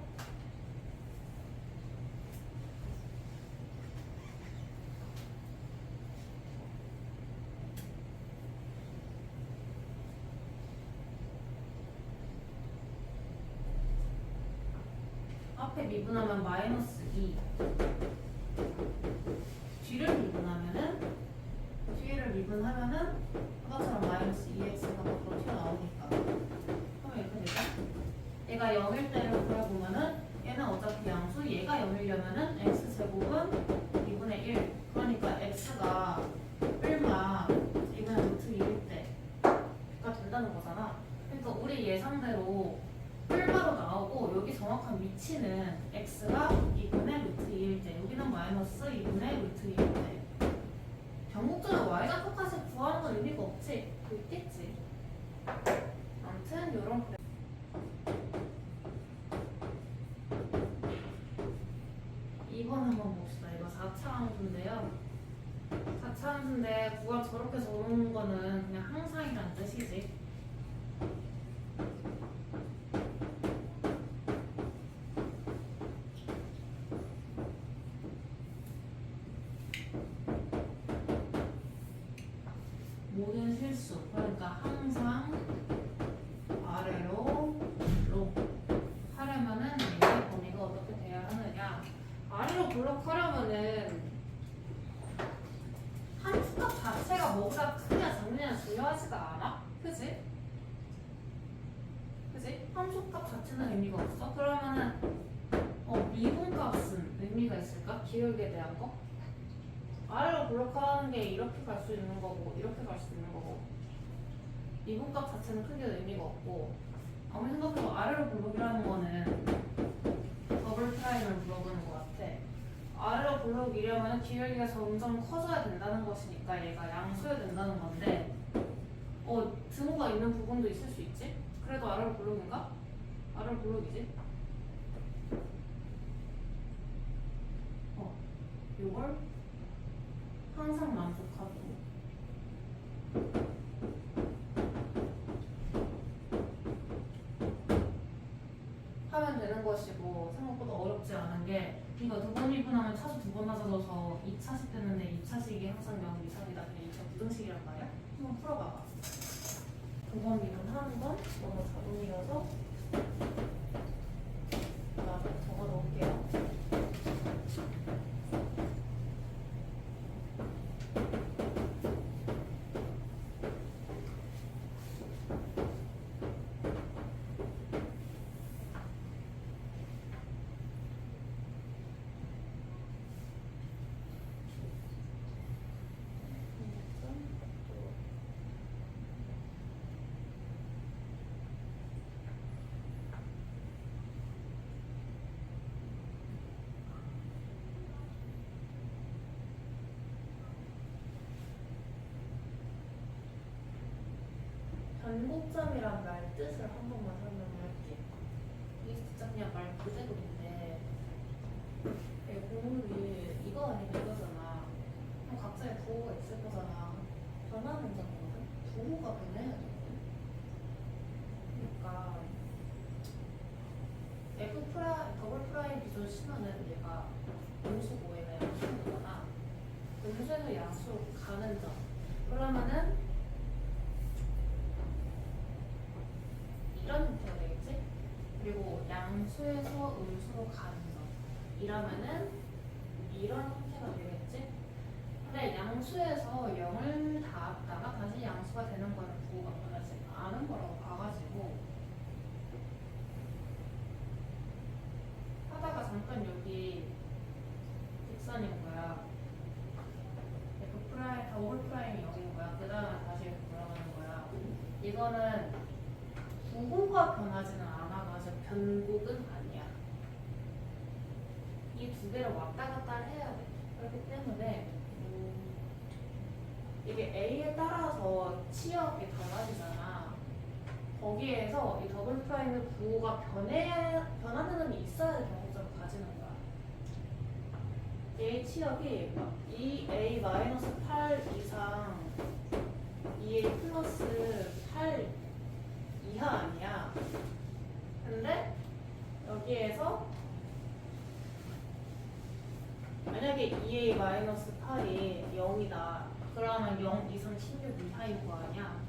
앞에 미분하면 마이너스 2 뒤를 미분하면은 아까처럼 마이너스 2x가 밖으로 튀어나오니까 그러면 이렇게 되죠? 얘가 0일 때를 그려보면은 얘는 어차피 양수 얘가 0이려면은 x제곱은 2분의 1 그러니까 x가 얼마 2분의 루트 2일 때가 된다는 거잖아. 그러니까 우리 예상대로 뿔바로 나오고 여기 정확한 위치는 x가 2분의 루트 2일 때 여기는 마이너스 2분의 루트 2일 때 변곡점에 y좌표까지 구하는 건 의미가 없지? 그 있겠지. 아무튼 요런 그래. 2번 한번 봅시다. 이거 4차 함수인데요. 4차 함수인데 구가 저렇게 적는 거는 그냥 항상이란 뜻이지. 모든 실수 그러니까 항상 아래로 로 하려면은 얘의 범위가 어떻게 돼야 하느냐. 아래로 블록하려면은 함수값 자체가 뭐보다 크냐 작느냐 중요하지가 않아. 그지? 그지? 함수값 자체는 의미가 없어? 그러면은 미분값은 의미가 있을까? 기울기에 대한 거? 아래로 블록하는 게 이렇게 갈 수 있는 거고 이렇게 갈 수 있는 거고 미분값 자체는 크게 의미가 없고 아무리 생각해도 아래로 블록이라는 거는 더블 프라임을 물어보는 것 같아. 아래로 블록이려면 기울기가 점점 커져야 된다는 것이니까 얘가 양수여야 된다는 건데 등호가 있는 부분도 있을 수 있지? 그래도 아래로 블록인가? 아래로 블록이지? 요걸 항상 만족하고 하면 되는 것이고 생각보다 어렵지 않은 게 이거 두 번 미분하면 차수 두 번 낮아져서 2차식 되는데 2차식이 항상 0 이상이다. 그냥 2차 부등식이란 말이야. 한번 풀어봐봐. 두 번 미분하는 건 너무 자동이라서 적어 놓을게요. 변곡점이란 말 뜻을 한 번만 설명할게. 이게 진짜 그냥 말 그대로인데 공물이 이거 아니면 이거잖아. 그럼 각자의 부호가 있을 거잖아. 변하는 거거든. 부호가 변해야 되거든. 그러니까 더블 프라임 기준 심하는 얘가 음수고 얘가 양수인 거잖아. 음수에서 양수로 가는 점. 그러면은 이런 형태가 되겠지? 그리고 양수에서 음수로 가는 점. 이러면은 이런 형태가 되겠지? 근데 양수에서 0을 닿았다가 다시 양수가 되는 거는 부호가 변하지 않은 거라고 봐가지고 하다가 잠깐 여기 직선인 거야. 더블 프라임이 0인 거야. 그 다음에 다시 이렇게 돌아가는 거야. 이거는 부호가 변하지는 않아가지고 변곡은 아니야. 이 두 개를 왔다 갔다 해야 돼. 그렇기 때문에 이게 A에 따라서 치역이 달라지잖아. 거기에서 이 더블 프라임의 부호가 변하는 놈이 있어야 변곡점을 가지는 거야. A 치역이 2A-8 이상 2A 플러스 8 이하 아니야. 근데 여기에서 만약에 2A-8이 0이다. 그러면 0 이상 16 이하인 거 아니야.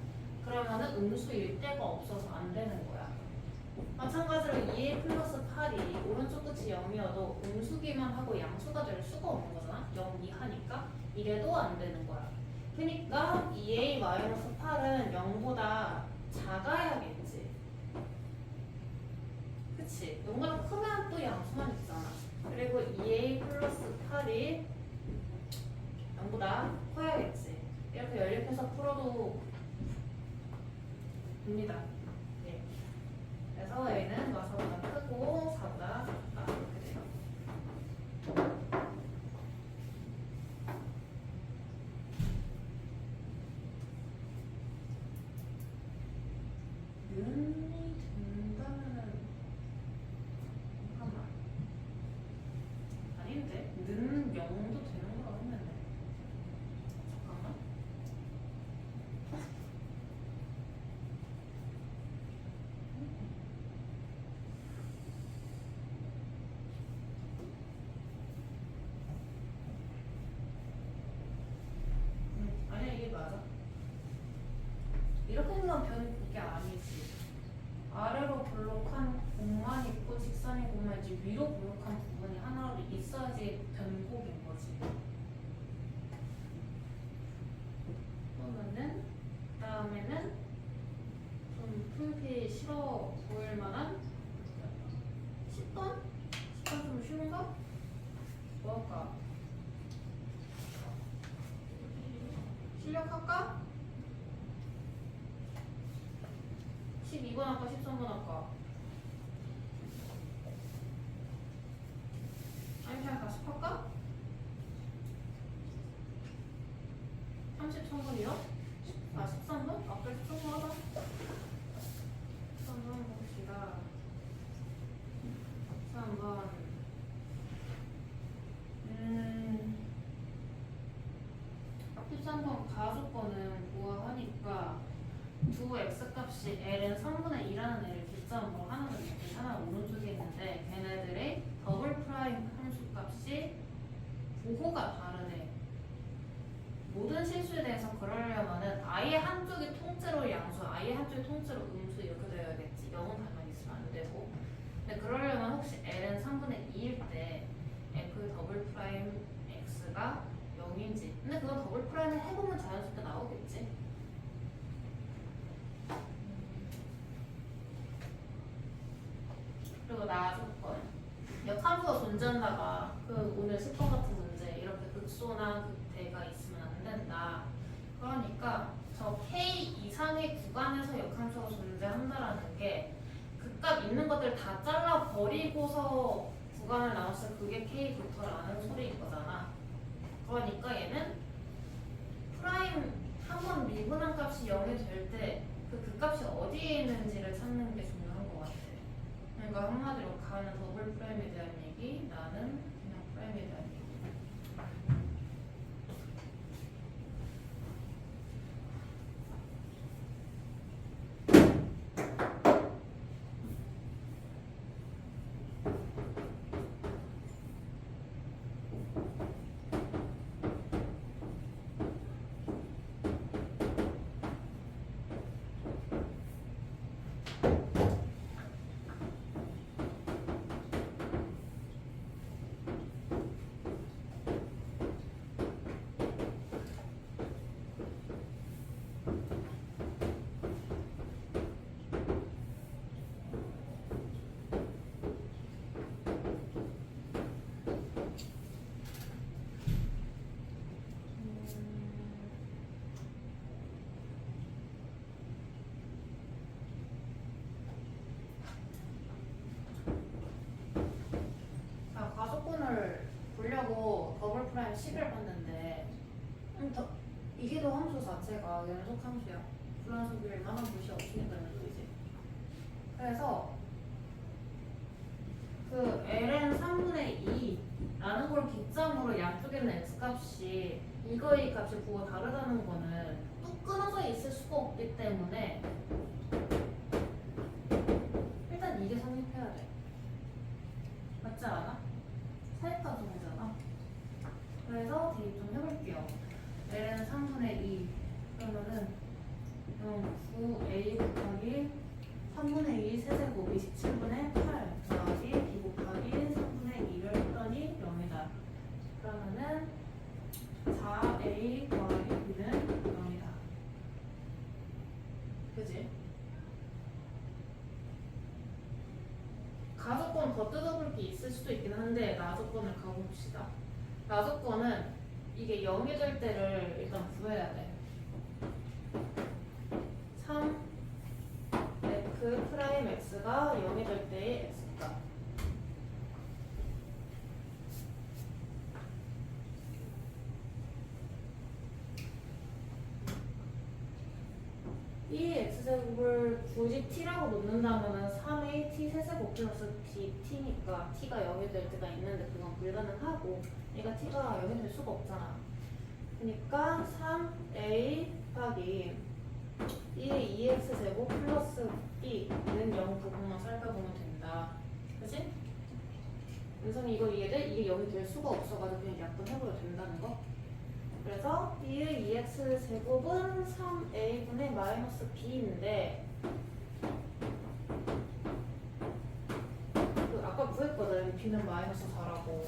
그러면은 음수일 데가 없어서 안 되는 거야. 마찬가지로 2A 플러스 8이 오른쪽 끝이 0이어도 음수기만 하고 양수가 될 수가 없는 거잖아. 0 이하니까 이래도 안 되는 거야. 그러니까 2A-8은 0보다 작아야겠지. 그치? 0보다 크면 또 양수만 있잖아. 그리고 2A 플러스 8이 0보다 커야겠지. 이렇게 연립해서 풀어도 됩니다. 네. 그래서 A는 마사보다 크고 4보다 작다. 이렇게 돼요. 는이 된다면은 잠깐만. 아닌데? 는 0도 되는 거라고 했는데. 잠깐만. 아니야, 이게 맞아. 이렇게 생각하면 이게 아니지. 아래로 블록한 공만 있고 직선인 공만 있지 위로 블록한 부분이 하나로 있어야지 변곡인 거지. 그러면은 다음에는 좀 풀기 싫어 보일 만한 10번? 10번 좀 쉬운가? 뭐 할까? 실력할까? 12번 할까? 13번 할까? 아니면 그냥 다시 할까? 33번이요? 아 13번? 아까 13번 하자 13번 봅시다 13번 13번 가속번은 구하니까 두 x값이 l은 3분의 2라는 애를 기점으로 하나는 여기 하나 오른쪽에 있는데 걔네들의 더블 프라임 함수값이 보호가 다르네. 모든 실수에 대해서 그러려면은 아예 한쪽이 통째로 양수, 아예 한쪽이 통째로 음수 이렇게 되어야겠지. 0은 가만히 있으면 안 되고. 근데 그러려면 혹시 l은 3분의 2일 때 f 더블 프라임 x가 0인지. 근데 그건 더블 프라임을 해보면 자연스럽게 나오겠지. 그리고 나조건 역함수가 존재한다가 그 오늘 10번 같은 문제 이렇게 극소나 극대가 있으면 안 된다. 그러니까 저 k 이상의 구간에서 역함수가 존재한다라는 게 극값 있는 것들 다 잘라 버리고서 구간을 나눴을 때 그게 k 부터라는 소리인 거잖아. 그러니까 얘는 프라임 한 번 미분한 값이 0이 될 때 그 극값이 어디에 있는지를 찾는 게 중요한 것 같아. 그러니까 한마디로 가는 더블 프라임에 대한 얘기, 나는 그냥 프라임에 대한 얘기. 자, 가속권을 보려고 더블 프라임 식을 봤는데 이게 더 함수 자체가 연속 함수야. 불완소비를 만한 곳이 없으니까 연속이지. 그래서 그 ln 3분의 2라는 걸 기점으로 양쪽에 있는 x값이 이거의 값이 부호 다르다는 거는 뚝 끊어져 있을 수가 없기 때문에 일단 이게 성립해야 돼. 맞지 않아? 사역가정이잖아. 그래서 대입 좀 해볼게요. ln 3분의 2 그러면은 9a 곱하기 3분의 2 세제곱 27분의 8 더하기 b 곱하기 3분의 2를 했더니 0이다. 그러면은 4a 더하기 b는 0이다. 그지? 가속권 더 뜯어볼 게 있을 수도 있긴 한데 나조건을 가봅시다. 나조건은 이게 0이 될 때를 일단 구해야 돼. 3 f 프라임 x가 0이 될 때의 x값. 이 x제곱을 굳이 t라고 놓는다면 3a t 세제곱 플러스 b t니까 t가 0이 될 때가 있는데 그건 불가능하고 얘가 t가 0이 될 수가 없잖아. 그러니까 3a 곱하기 2x제곱 플러스 b는 0 부분만 살펴보면 된다. 그치? 은성이 이거 이해돼? 이게 0이 될 수가 없어가지고 그냥 약분해버려도 된다는 거. 그래서 b의 2x제곱은 3a분의 마이너스 b인데 그 아까 구했거든. b는 마이너스 4라고.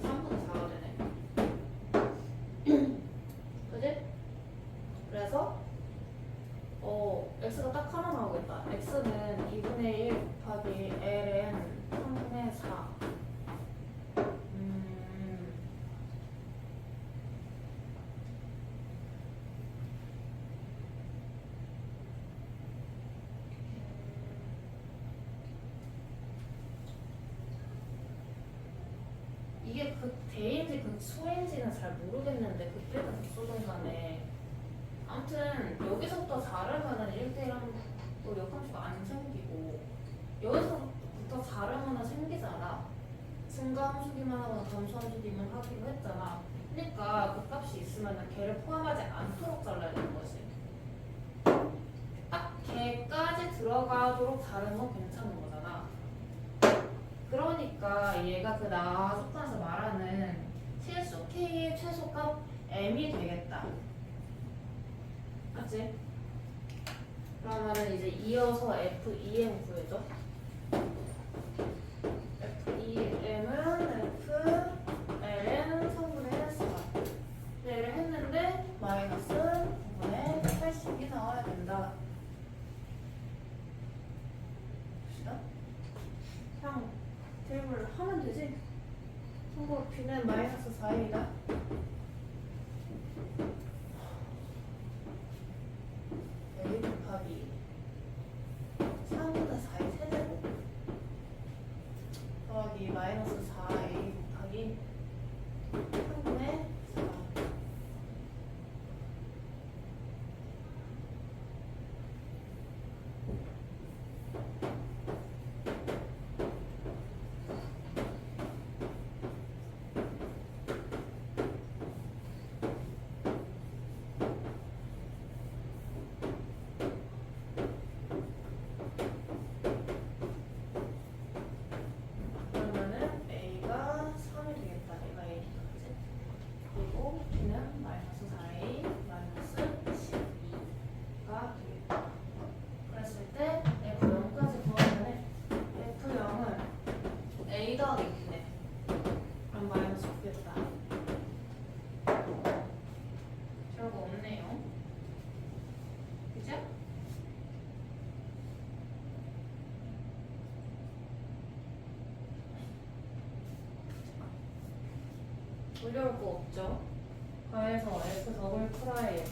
3분의 4가 되네. 그지? 그래서 x가 딱 하나 나오겠다. x는 2분의 1 곱하기 ln 3분의 4. 이게 극대인지 극소인지는 잘 모르겠는데 그때는 극소든 간에 아무튼 여기서부터 자르면은 1대1 하면 또 역함수가 안 생기고 여기서부터 자르면은 생기잖아. 증가함수기만 하거나 감소함수기만 하기로 했잖아. 그러니까 그 값이 있으면은 걔를 포함하지 않도록 잘라야 되는 거지. 딱 걔까지 들어가도록 자르면 괜찮은 거잖아. 그러니까 얘가 그 나속단에서 말하는 실수 K의 최소값 M이 되겠다. 맞지? 그러면은 이제 이어서 FEM 구해줘. FEM은 FLN 3분의 4. 얘를 했는데 마이너스 9분의 80이 나와야 된다. 봅시다. 그냥 대입을 하면 되지. 참고로 B는 마이너스 4이다. A 곱하기 3분의 4의 세제곱 더하기 마이너스 4A 곱하기 3분의 4. 그러면은 A가 3이 되겠다. 얘가 A까지. 그리고 B는 마이너스 4A 마이너스 12가 되겠다. 그랬을 때 F0까지 구하면 F0은 A 더하기 B네. 그럼 마이너스 9겠다. 별거 없네요. 그죠? 올려올 거 없죠? 가에서 F 더블 프라임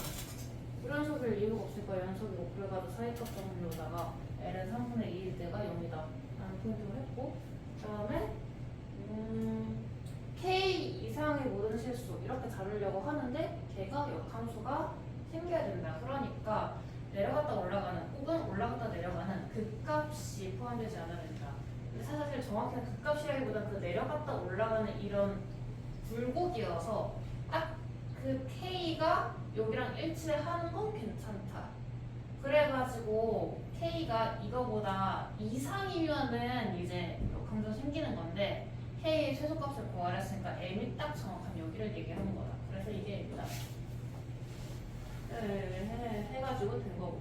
이런 소리를 이유가 없으니까 연속이 오플가도 사이값 정리로다가 L은 3분의 2일 때가 0이다 라는 포인트를 했고 그 다음에 K 이상의 모든 실수 이렇게 자르려고 하는데 걔가 역함수가 생겨야 된다. 그러니까 내려갔다 올라가는 혹은 올라갔다 내려가는 그 값이 포함되지 않아야 된다. 근데 사실 정확히는 그 값이라기보다 그 내려갔다 올라가는 이런 굴곡이어서 딱 그 K가 여기랑 일치하는 건 괜찮다. 그래가지고 K가 이거보다 이상이면은 이제 역함수 생기는 건데 K의 최소값을 구하랬으니까 M이 딱 정확한 여기를 얘기하는 거다. 그래서 이게 일단 해가지고 된 거고